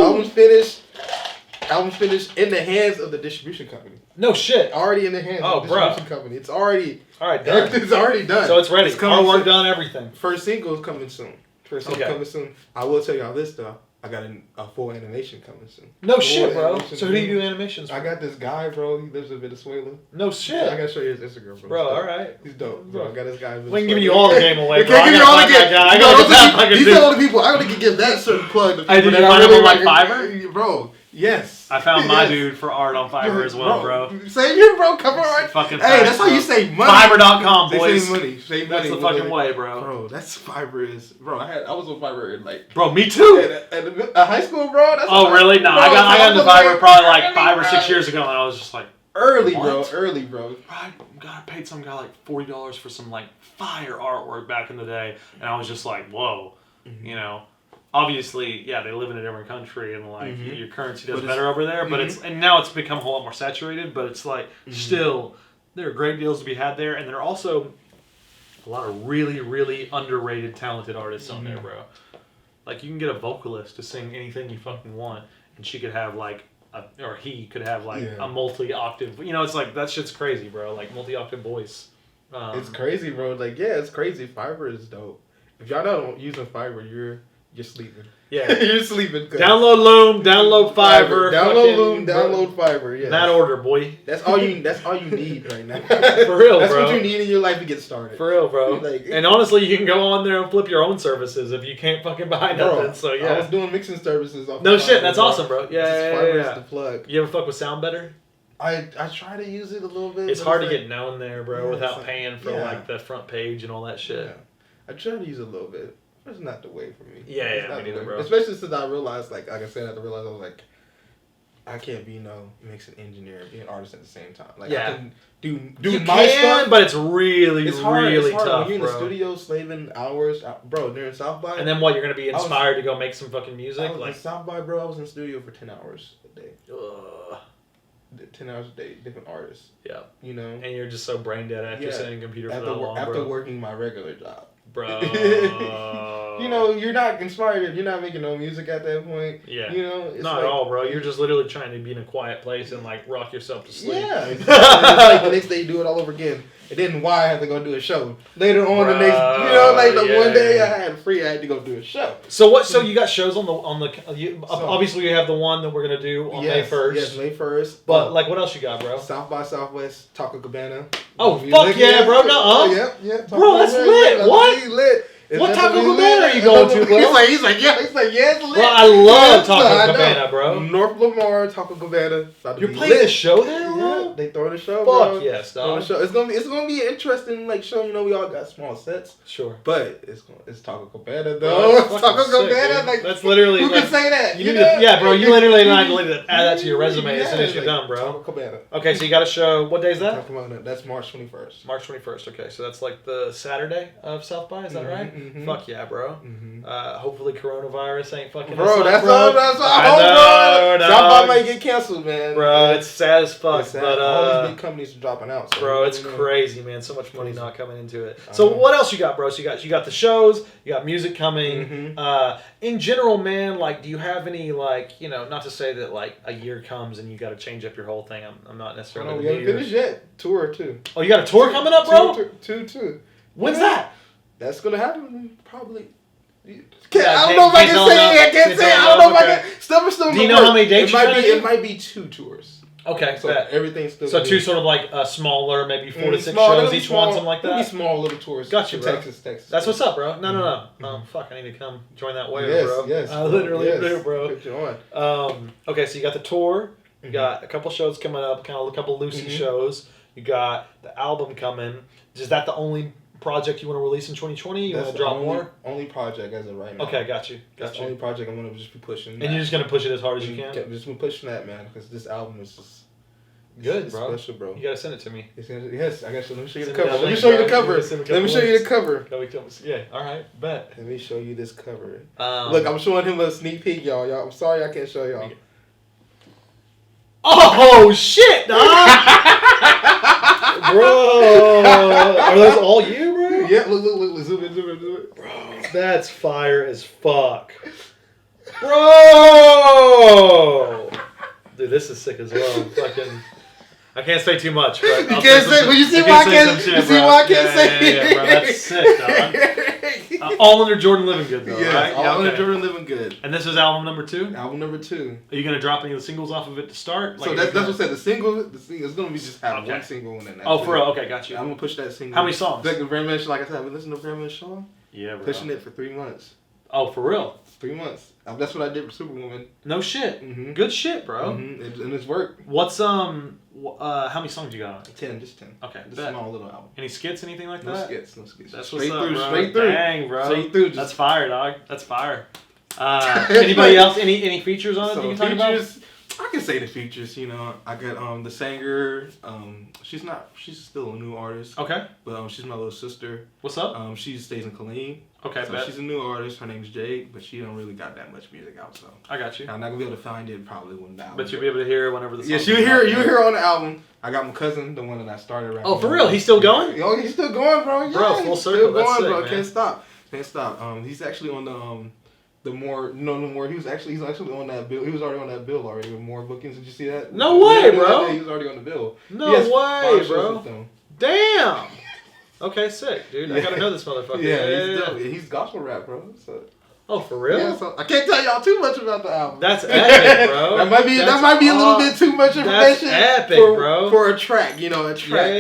Album's finished. Album's finished in the hands of the distribution company. no shit. Already in the hands of the distribution company. It's already All right, done. It's already done. So it's ready. It's coming Artwork soon. done, everything. First single is coming soon. Coming soon. I will tell y'all this though. I got a full animation coming soon. No shit, bro. So who do you do animations for? I got this guy, bro. He lives in Venezuela. No shit. I gotta show you his Instagram, bro. Bro, all right. He's dope, bro. I got this guy in Venezuela. We ain't giving you all the game away, bro. Can't give you all the game. I gotta get that fucking These dude. are all the people. I gotta give that certain plug. Hey, did you find him on like Fiverr? Bro, yes. I found my dude for art on Fiverr as well, bro. Same here, bro. Come on. Fucking hey, that's how you say money. Fiverr.com, boys. Save money. Save That's money. the fucking way, bro. Bro, that's Fiverr is. Bro, I was on Fiverr in like. Bro, me too. At high school, bro. That's Oh, really? No, I got into Fiverr probably like 5 or 6 years ago, and I was just like, early, what? bro. I paid some guy like $40 for some like fire artwork back in the day, and I was just like, whoa, you know. Obviously, yeah, they live in a different country, and like your currency does better over there. But and now it's become a whole lot more saturated. But it's like still, there are great deals to be had there, and there are also a lot of really, really underrated, talented artists on there, bro. Like you can get a vocalist to sing anything you fucking want, and she could have like, or he could have like a multi-octave. You know, it's like that shit's crazy, bro. Like multi-octave voice. It's crazy, bro. Like it's crazy. Fiverr is dope. If y'all not using Fiverr, you're sleeping. Yeah. You're sleeping. Download Loom, download Fiverr. Download Loom, download Fiverr. Yeah. That order, boy. That's all you need right now. For real, that's bro. what you need in your life to get started. For real, bro. Like, and honestly, you can go on there and flip your own services if you can't fucking buy nothing. Bro, So yeah. I was doing mixing services off No Fiverr, shit, that's bro. awesome, bro. Yeah. Fiverr is the plug. You ever fuck with Sound Better? I try to use it a little bit. It's hard to get known there, bro, without paying for yeah. like the front page and all that shit. Yeah. I try to use it a little bit. It's not the way for me. Yeah, me neither, bro. Especially since I realized, like I said, I realized I was like, I can't be no mixing engineer and be an artist at the same time. Like I can do you my can, stuff, but it's really, hard. really It's hard tough, when you're in bro. the studio slaving hours, bro. During South by, And then what? You're gonna be inspired to go make some fucking music, like South by, bro. I was in the studio for 10 hours a day. 10 hours a day, different artists. Yeah. You know. And you're just so brain dead after sitting in a computer for that long, after bro. working my regular job. Bro. You know, you're not inspired. You're not making no music at that point. Yeah. You know, it's not like, at all, bro. You're just literally trying to be in a quiet place and like rock yourself to sleep. Yeah. It's like the next day you do it all over again. And then why I have to go do a show later on the next? You know, like the one day I had free, I had to go do a show. So what? So you got shows on the obviously you have the one that we're gonna do on May 1st. Yes, May 1st. But like, what else you got, bro? South by Southwest, Taco Cabana. Oh fuck yeah, bro! No, yeah. Bro, that's lit. What? Lit. What Taco Cabana are you going to, bro? He's like, yeah, it's lit. Bro, I love Taco Cabana, bro. North Lamar, Taco Cabana. You're playing a show there, bro? Yeah, they throwing a show, bro. Fuck yes, dog. It's gonna be an interesting like show. You know, we all got small sets. Sure. But it's Taco Cabana though. It's Taco Cabana. Like that's literally. Who can say that? You need to, yeah, bro. You literally need to add that to your resume as soon as you're done, bro. Taco Cabana. Okay, so you got a show. What day is that? Taco Cabana. That's March 21st. March 21st. Okay, so that's like the Saturday of South by. Is that right? Mm-hmm. Fuck yeah, bro. Mm-hmm. Hopefully coronavirus ain't fucking. Bro, that's all. That's what I hope, bro. South by might get canceled, man. Bro, it's sad as fuck. It's sad. But all these big companies are dropping out. So bro, it's crazy, man. So much money not coming into it. So what else you got, bro? So you got the shows, you got music coming. Mm-hmm. In general, man, like, do you have any like, you know, not to say that like a year comes and you got to change up your whole thing. I'm not necessarily. We haven't finished yet. Tour too. Oh, you got a tour coming up, bro? Two. When's that? That's gonna happen probably. I don't know if I can say it. I can't say it. I don't know if I can. Still. Do you know how many dates it might be 2 tours. Okay, so everything's still. So 2 sort of like smaller, maybe 4 to 6 shows each one, something like that. Maybe small little tours. Gotcha, bro. Texas. That's what's up, bro. No. Fuck, I need to come join that wave, bro. Yes. I literally do, bro. Put you on. Okay, so you got the tour. You got a couple shows coming up, kind of a couple Lucy shows. You got the album coming. Is that the only project you want to release in 2020? You want to drop more? Only project as of right now. Okay, got you. That's the only project I'm gonna just be pushing. And you're just gonna push it as hard as you can. Just been pushing that, man, because this album is just Good, bro. Special, bro. You gotta send it to me. Yes, I got you. Let me show you the Send me cover. that Let me link, show you bro. the cover. Send me a Let me couple show you the links. cover. Yeah, all right, bet. Let me show you this cover. Um, Look, I'm showing him a sneak peek, y'all. I'm sorry I can't show y'all. Oh shit, dog! Bro, are those all you, bro? Yeah, look, zoom in. Bro, that's fire as fuck. Bro! Dude, this is sick as well. Fucking, I can't say too much, but You can't say, but you see why I can't say. You see why I can't say. Yeah, bro, that's sick, dog. All under Jordan Livingood, though, Yes, right? all okay. under JordanLivinGood. And this is album number 2? Album number 2. Are you gonna drop any of the singles off of it to start? So that's what I said. The single is gonna be just have Okay. one single and then that's Oh, for real? it. Okay, got you. I'm gonna push that single. How many songs? Like very much, like I said, I've been listening to very much song. Yeah, bro. Pushing it for 3 months. Oh, for real? 3 months. That's what I did for Superwoman. No shit. Mm-hmm. Good shit, bro. Mm-hmm. And it's worked. What's how many songs you got on it? 10, just 10. Okay, Just bet. a small little album. Any skits, anything like No that? skits. That's straight what's up, through, bro. straight through. Dang, bro. Straight through. That's fire, dog. That's fire. Anybody else? Any features on it that you can talk about? I can say the features. You know, I got the singer. She's still a new artist. Okay. But she's my little sister. What's up? She stays in Killeen. Okay, So bet. she's a new artist. Her name's Jade, but she don't really got that much music out. So I got you. I'm not gonna be able to find it probably when the album. But you'll be able to hear it whenever the song Yes, you hear on the album. I got my cousin, the one that I started rapping. Oh, for real? He's still going? Oh, he's still going, bro. Yeah, Bro, full he's circle. Still That's going, sick, bro. man. Can't stop. He's actually on the more. He's actually on that bill. He was already on that bill already with more bookings. Did you see that? No way, bro. Yeah, he was already on the bill. No He has way, 5 shows bro. with them. Damn. Okay, sick, dude. I gotta know this motherfucker. Yeah, he's gospel rap, bro. So. Oh, for real? Yeah, so I can't tell y'all too much about the album. That's epic, bro. that might be a little bit too much information. That's epic, bro. For a track, you know, a track,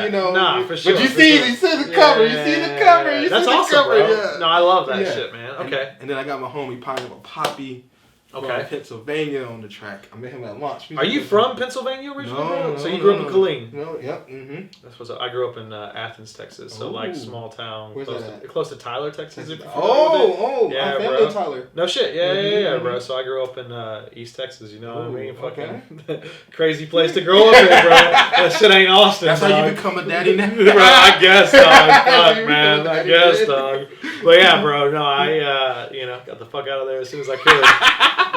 you know. Nah, for sure. But you see the cover. You see the cover. That's see the awesome, cover. bro. Yeah. No, I love that Yeah. shit, man. Okay. And then I got my homie Poppy. Okay. From Pennsylvania on the track. I met him at launch. Are you from Pennsylvania originally, bro? So you No, grew up in Killeen? No, yep. Mm-hmm. That's what's up. I grew up in Athens, Texas. So like small town. Where's close that at? close to Tyler, Texas. If you're familiar with it. Yeah, my family bro. in Tyler. No shit. Yeah, Mm-hmm. bro. So I grew up in East Texas. You know what I mean? Okay. Fucking crazy place to grow up in, bro. That shit ain't Austin. That's dog. how you become a daddy now. Bro, I guess, dog. Fuck, You man. become a I daddy guess, now. dog. But yeah, bro. No, I got the fuck out of there as soon as I could.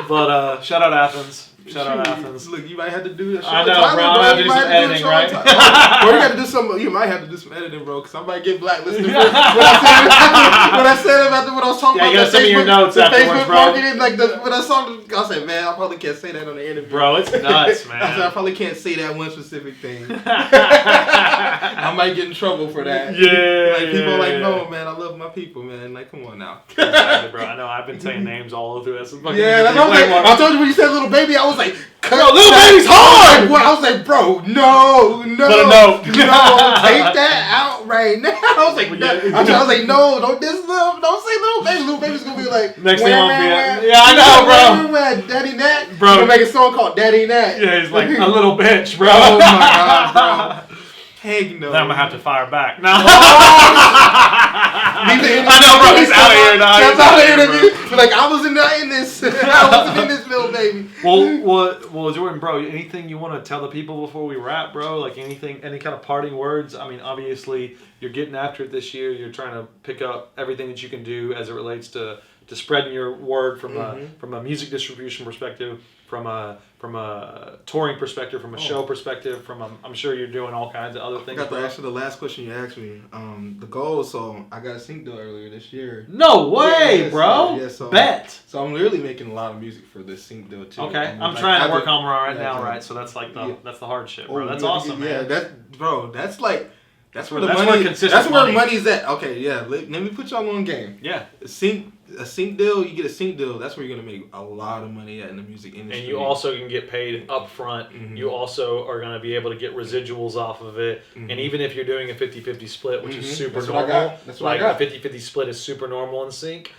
But shout out Athens. Shout out Athens. Look, you might have to do that. I know, bro. I'm gonna have to do some editing, right? Or you got to do some. You might have to do some editing, bro, because I might get blacklisted. When I said about what I was talking Yeah, about. you gotta send me your notes afterwards, Facebook bro. marketing, like when I saw, I said, man, I probably can't say that on the interview. Bro, it's nuts, man. I said I probably can't say that one specific thing. I might get in trouble for that. Yeah. Like people are like, no, man, I love my people, man. Like, come on now. Exactly, bro. I know. I've been saying names all through this. Yeah, that's what I told you when you said little baby, I was like, Bro, little baby's hard. I was like, bro, no, But no. take that out right now. I was like, no. I was like, no, don't say little baby. Little baby's gonna be like, Next thing won't be. Yeah, I know, bro. Daddy Nat, Bro. We're gonna make a song called Daddy Nat. Yeah, he's like a little bitch, bro. Oh my god, bro. Heck no. Then I'm gonna have to fire back. No. I know, bro. He's out of here, dog. That's out of interview. Like I wasn't in this. I wasn't in this, little baby. Well, Jordan, bro. Anything you want to tell the people before we wrap, bro? Like any kind of parting words? I mean, obviously, you're getting after it this year. You're trying to pick up everything that you can do as it relates to spreading your word from a music distribution perspective, from a touring perspective, from a show perspective, I'm sure you're doing all kinds of other things. I got to answer the last question you asked me. The goal, so I got a sync deal earlier this year. No way, bro. So bet. So I'm literally making a lot of music for this sync deal too. Okay, I'm trying to work on right now, right? So that's like that's the hard shit, bro. That's awesome, man. Yeah, that's where the that's money. where consistent That's where money. Money's at. Okay, yeah. Let me put y'all on game. Yeah. A sync deal. You get a sync deal. That's where you're gonna make a lot of money at in the music industry. And you also can get paid up front. Mm-hmm. You also are going to be able to get residuals off of it. Mm-hmm. And even if you're doing a 50-50 split, which is super normal, That's what I got. A 50-50 split is super normal in sync,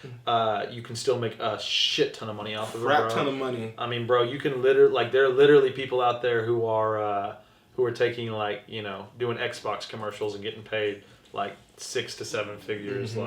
you can still make a shit ton of money off of it, bro. Ton of money. I mean, bro, you can literally, there are literally people out there who are taking doing Xbox commercials and getting paid like 6 to 7 figures,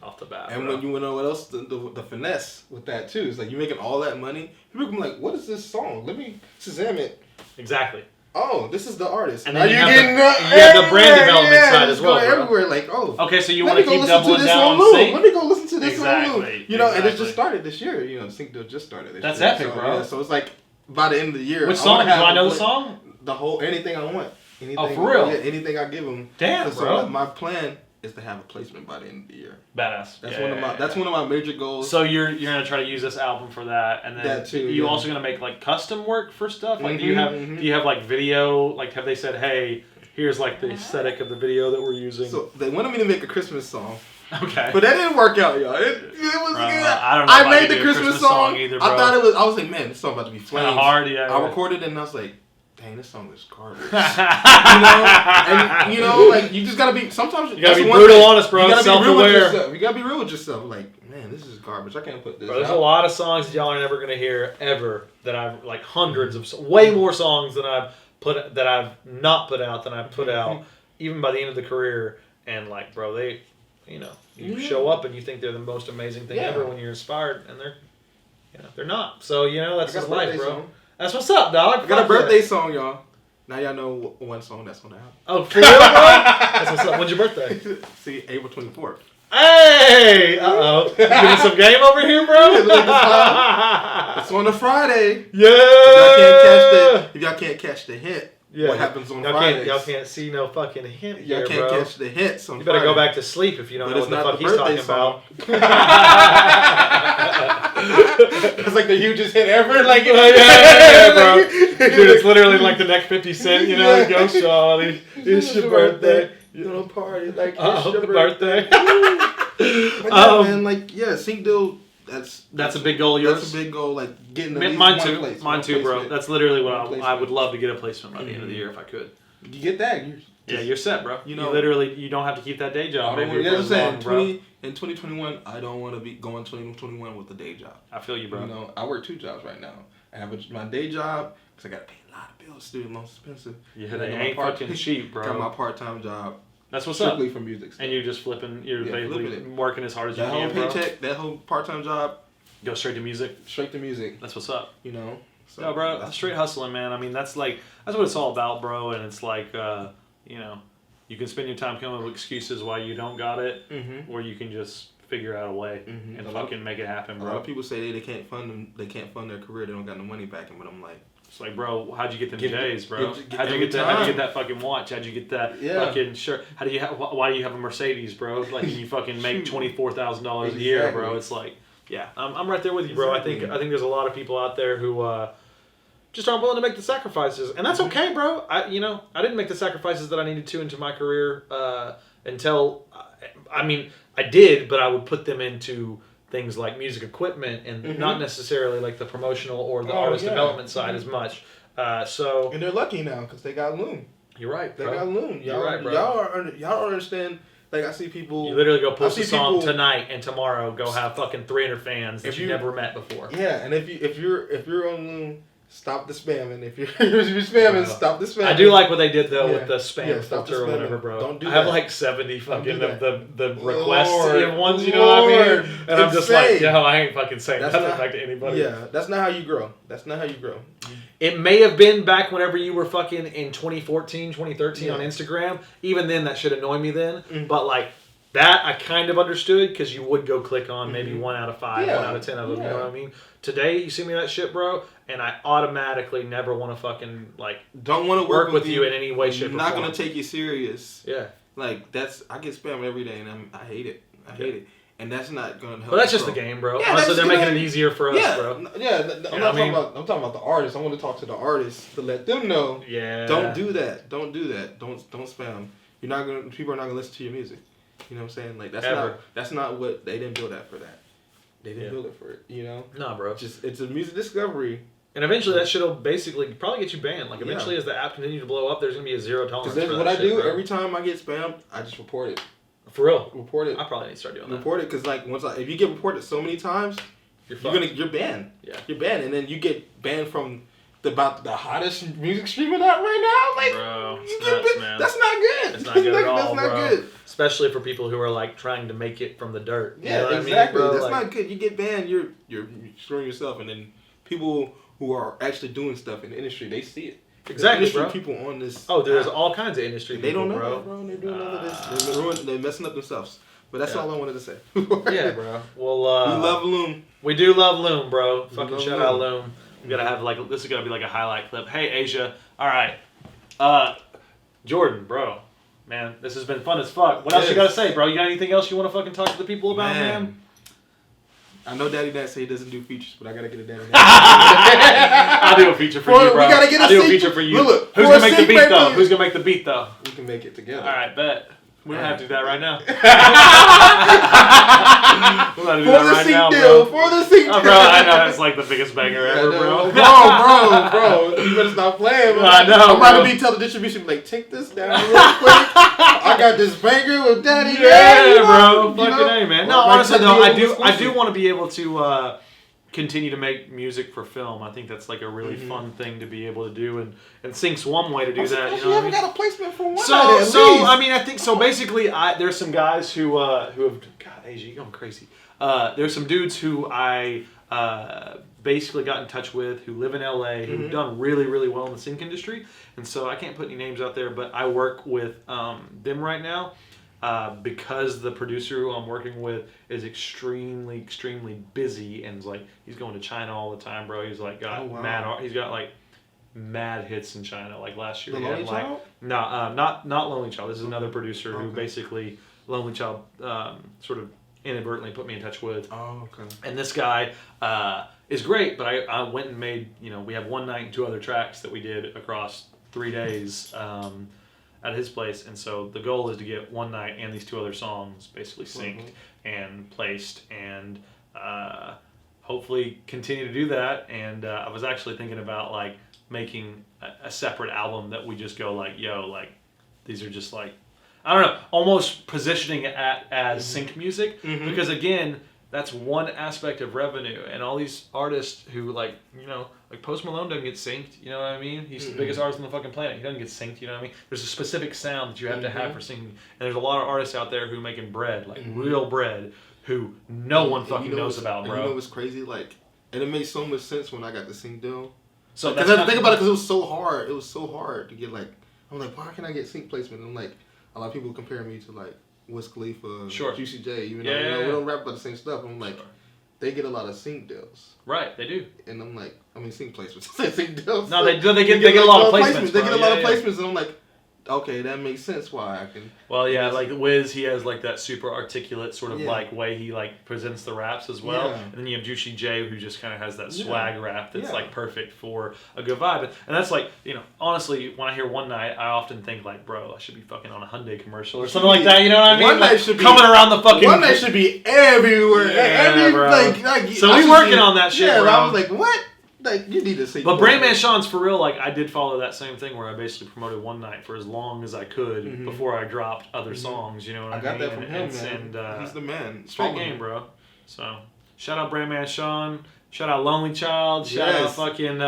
off the bat. And bro. when you know what else, the finesse with that too is like you're making all that money. People can be like, "What is this song? Let me Shazam it." Exactly. oh, this is the artist. And then you have the brand development side as well, bro. Everywhere, like, oh. Okay, so you want to keep doubling down on sync? Let me go listen to this exactly. You know, and it just started this year. You know, Sync Deal just started this year. That's epic, so, bro. Yeah, so it's like by the end of the year. Which song? Do I know the song? The whole anything I want. Anything, oh, for real? Yeah, anything I give them. Damn, bro. So my plan is to have a placement by the end of the year. Badass. That's one of my major goals. So you're gonna try to use this album for that, and then that too, you also gonna make like custom work for stuff. Like do you have like video? Like have they said, hey, here's like the aesthetic of the video that we're using? So they wanted me to make a Christmas song. Okay. But that didn't work out, y'all. It was good. I don't know. I made the Christmas song either, bro. I thought it was. I was like, man, this song about to be flames. Kind of hard, yeah. I recorded it and I was like, dang, this song is garbage. And like you just gotta be. Sometimes you gotta be brutal, honest, bro. You gotta self-aware. be real with yourself. You gotta be real with yourself. Like, man, this is garbage. I can't put this. Bro, there's a lot of songs that y'all are never gonna hear ever. That I've like hundreds of, way more songs than I've not put out than I've put out, even by the end of the career. And like, bro, they, you show up and you think they're the most amazing thing ever when you're inspired, and they're not. So that's just life, bro. Song. That's what's up, dog. I got a birthday song, y'all. Now y'all know one song that's on the album. Oh, for real, bro? That's what's up. When's your birthday? See, April 24th. Hey! Uh-oh. You getting some game over here, bro? It's on a Friday. Yeah! If y'all can't catch the hint, what happens on Fridays? Y'all can't see no fucking hint Y'all here, can't bro. catch the hints on You better Friday. go back to sleep if you don't know what the fuck he's talking about. It's like the hugest hit ever. Like, yeah, bro. Dude, it's literally like the next 50 Cent, Go, Shawty. It's your birthday. You don't party like it's your birthday. But Sync Deal. That's a big goal of yours. That's a big goal. Like getting at least mine one too. place. Mine too, bro. That's literally what I would love to get a placement by the end of the year if I could. You get that. You're set, bro. You literally, you don't have to keep that day job. In 2021, I don't want to be going 2021 with a day job. I feel you, bro. I work 2 jobs right now. I have my day job because I got to pay a lot of bills. Student loans expensive. Yeah, they ain't fucking cheap, bro. Got my part-time job. That's what's up. Strictly for music stuff. And you're just flipping. You're basically working as hard as you can, bro. That whole paycheck, that whole part-time job. Go straight to music. Straight to music. That's what's up. So no, bro. That's straight hustling, man. I mean, that's what it's all about, bro. And it's like, you can spend your time coming up with excuses why you don't got it, or you can just figure out a way and fucking make it happen, bro. A lot of people say they can't fund their career. They don't got no money backing, but I'm like, it's like, bro, how'd you get them J's, bro? How'd you get that fucking watch? How'd you get that fucking shirt? Why do you have a Mercedes, bro? Like, and you fucking make $24,000 a year, bro. It's like, yeah, I'm right there with you, bro. Exactly. I think there's a lot of people out there who just aren't willing to make the sacrifices, and that's okay, bro. I didn't make the sacrifices that I needed to into my career until, I did, but I would put them into things like music equipment and not necessarily like the promotional or the artist development side as much. And they're lucky now because they got Loom. You're right, bro. They got Loom. You're right, bro. Y'all don't understand. Like, I see people. You literally go post a song tonight and tomorrow go have fucking 300 fans that you never met before. Yeah, and if you're on Loom, stop the spamming. If you're spamming, stop the spamming. I do like what they did though with the spam filter or whatever, bro. Don't do I that. have like 70 fucking of the requests ones, you know Lord, what I mean? And I'm just like, yo, I ain't fucking saying nothing back to anybody. Yeah, that's not how you grow. It may have been back whenever you were fucking in 2014, 2013 on Instagram. Even then, that should annoy me then. But like that, I kind of understood because you would go click on maybe 1 out of 5, 1 out of 10 of them. You know what I mean? Today, you see me that shit, bro, and I automatically never want to fucking like don't want to work with you in any way, shape, or form. Not gonna take you serious. Yeah. Like I get spammed every day, and I hate it. I hate it. And that's not gonna help. But that's just the game, bro. Yeah, honestly, they're making it easier for us, bro. Yeah, I'm talking about the artists. I want to talk to the artists to let them know. Yeah. Don't do that. Don't spam. People are not gonna listen to your music. You know what I'm saying? Like that's not what they didn't build that for that. They didn't build it for it, Nah, bro. It's a music discovery. And eventually that shit'll basically probably get you banned. Like eventually as the app continue to blow up, there's gonna be a zero tolerance for that what I do bro. Every time I get spammed, I just report it. For real? Report it. I probably need to start doing that. Report it because like if you get reported so many times, you're banned. Yeah. You're banned, and then you get banned from about the hottest music streaming app right now. Like, bro, nuts, man. That's not good. It's not good at all, That's not good. Especially for people who are like trying to make it from the dirt. Yeah, you know exactly. What I mean, that's not good. You get banned, you're screwing yourself, and then people who are actually doing stuff in the industry, they see it. Exactly, industry bro. people on this. Oh, there's all kinds of industry They people, don't know, bro. bro. They're doing all of this. They're messing up themselves. But that's all I wanted to say. Yeah, bro. Well, we love Loom. We do love Loom, bro. We Fucking shout out Loom. We gotta have like this is gonna be like a highlight clip. Hey, Asia. All right. Jordan, bro. Man, this has been fun as fuck. What else you gotta say, bro? You got anything else you want to fucking talk to the people about, man? I know Daddy Dad say he doesn't do features, but I gotta get a Daddy Dad. I'll do a feature for you, bro. We gotta get I'll do a feature for you. Look, who's gonna make the beat though? Who's gonna make the beat though? We can make it together. All right, bet. We don't have to do that right now. For the sync deal. Bro, I know it's like the biggest banger ever, bro. Bro. You better stop playing, bro. I know, I'm about to be telling distribution, like, take this down real quick. I got this banger with Daddy. Yeah, bro. Fucking A, man. No, honestly, though, I do want to be able to continue to make music for film. I think that's like a really fun thing to be able to do, and Sync's one way to do that. You know, haven't got a placement for one. I think so. Basically, there's some guys who have God, Asia, you're going crazy. There's some dudes who I basically got in touch with who live in LA who've done really, really well in the sync industry, and so I can't put any names out there, but I work with them right now. Because the producer who I'm working with is extremely, extremely busy and he's going to China all the time, bro. He's like got he's got like mad hits in China. Like last year, The Lonely Child? not Lonely Child. This is another producer who basically Lonely Child sort of inadvertently put me in touch with. Oh, okay. And this guy is great, but I went and made we have one night and 2 other tracks that we did across 3 days. At his place, and so the goal is to get one night and these 2 other songs basically synced and placed, and hopefully continue to do that. And I was actually thinking about like making a separate album that we just go like, yo, like these are just like, I don't know, almost positioning it as sync music, because again, that's one aspect of revenue, and all these artists who like Post Malone doesn't get synced, you know what I mean? He's the biggest artist on the fucking planet. He doesn't get synced, you know what I mean? There's a specific sound that you have to have for singing, and there's a lot of artists out there who are making bread, like real bread, who no one fucking knows about, bro. And you know what's crazy? Like, and it made so much sense when I got the sync deal. So because I think about it, because it was so hard. It was so hard to get like. I'm like, why can't I get sync placement? And I'm like, a lot of people compare me to like Wiz Khalifa, Juicy J, even though we don't rap about the same stuff. I'm like, they get a lot of sync deals. Right, they do. And I'm like, I mean, sync placements. I say sync deals. No, they get a lot of placements. They get a lot of placements, and I'm like, okay, that makes sense why I can. Well, yeah, like Wiz, he has like that super articulate sort of like way he like presents the raps as well. And then you have Juicy J, who just kind of has that swag rap that's like perfect for a good vibe. And that's like, honestly, when I hear One Night, I often think like, bro, I should be fucking on a Hyundai commercial or something like that. You know what I mean? One Night should be coming around the fucking. One Night should be everywhere. Yeah, bro. Like, so we working on that shit, bro. I was like, what? Like, you need to see. But Brandman Sean's for real. Like, I did follow that same thing where I basically promoted One Night for as long as I could before I dropped other songs. You know what I mean? I got that from him, man. And he's the man. Straight game, bro. So, shout out Brandman Sean. Shout out Lonely Child. Shout out fucking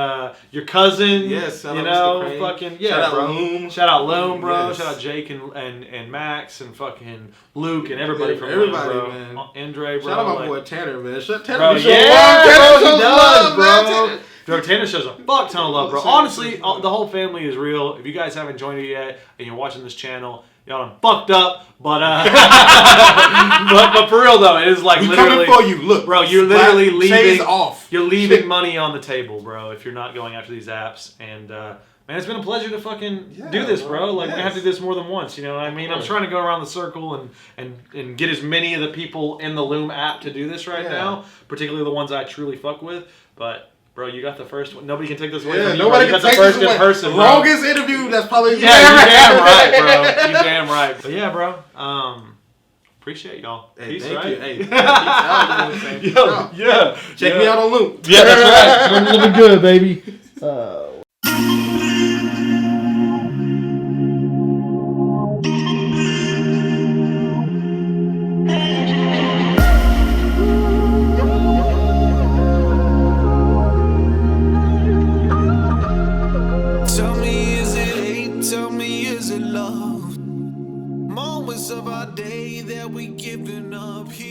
your cousin. Yes, shout out Mr. Crane. Fucking shout out bro. Loom. Shout out Loom, bro. Yes. Shout out Jake and Max and fucking Luke and everybody from everybody, Loom, bro. man. Andre, bro. Shout out my boy Tanner, man. Tanner, bro, he does, bro. Man. Bro, Tanner shows a fuck ton of love, bro. Honestly, the whole family is real. If you guys haven't joined it yet and you're watching this channel, y'all done fucked up. But but for real though, it is like literally coming for you. Look, bro, you're literally leaving off. You're leaving money on the table, bro. If you're not going after these apps, and man, it's been a pleasure to fucking do this, bro. Like we have to do this more than once. You know what I mean? I'm trying to go around the circle and get as many of the people in the Loom app to do this right now, particularly the ones I truly fuck with. But bro, you got the first one. Nobody can take this away from you. Nobody can take the first in person. Longest interview that's probably you damn right, bro. You damn right. But yeah, bro. Appreciate y'all. Hey, peace, thank right? you. Hey, peace out. Yo, yeah. Check me out on Loop. Yeah, that's right. Living good, baby. Tell me, is it hate? Tell me, is it love? Moments of our day that we giving up here.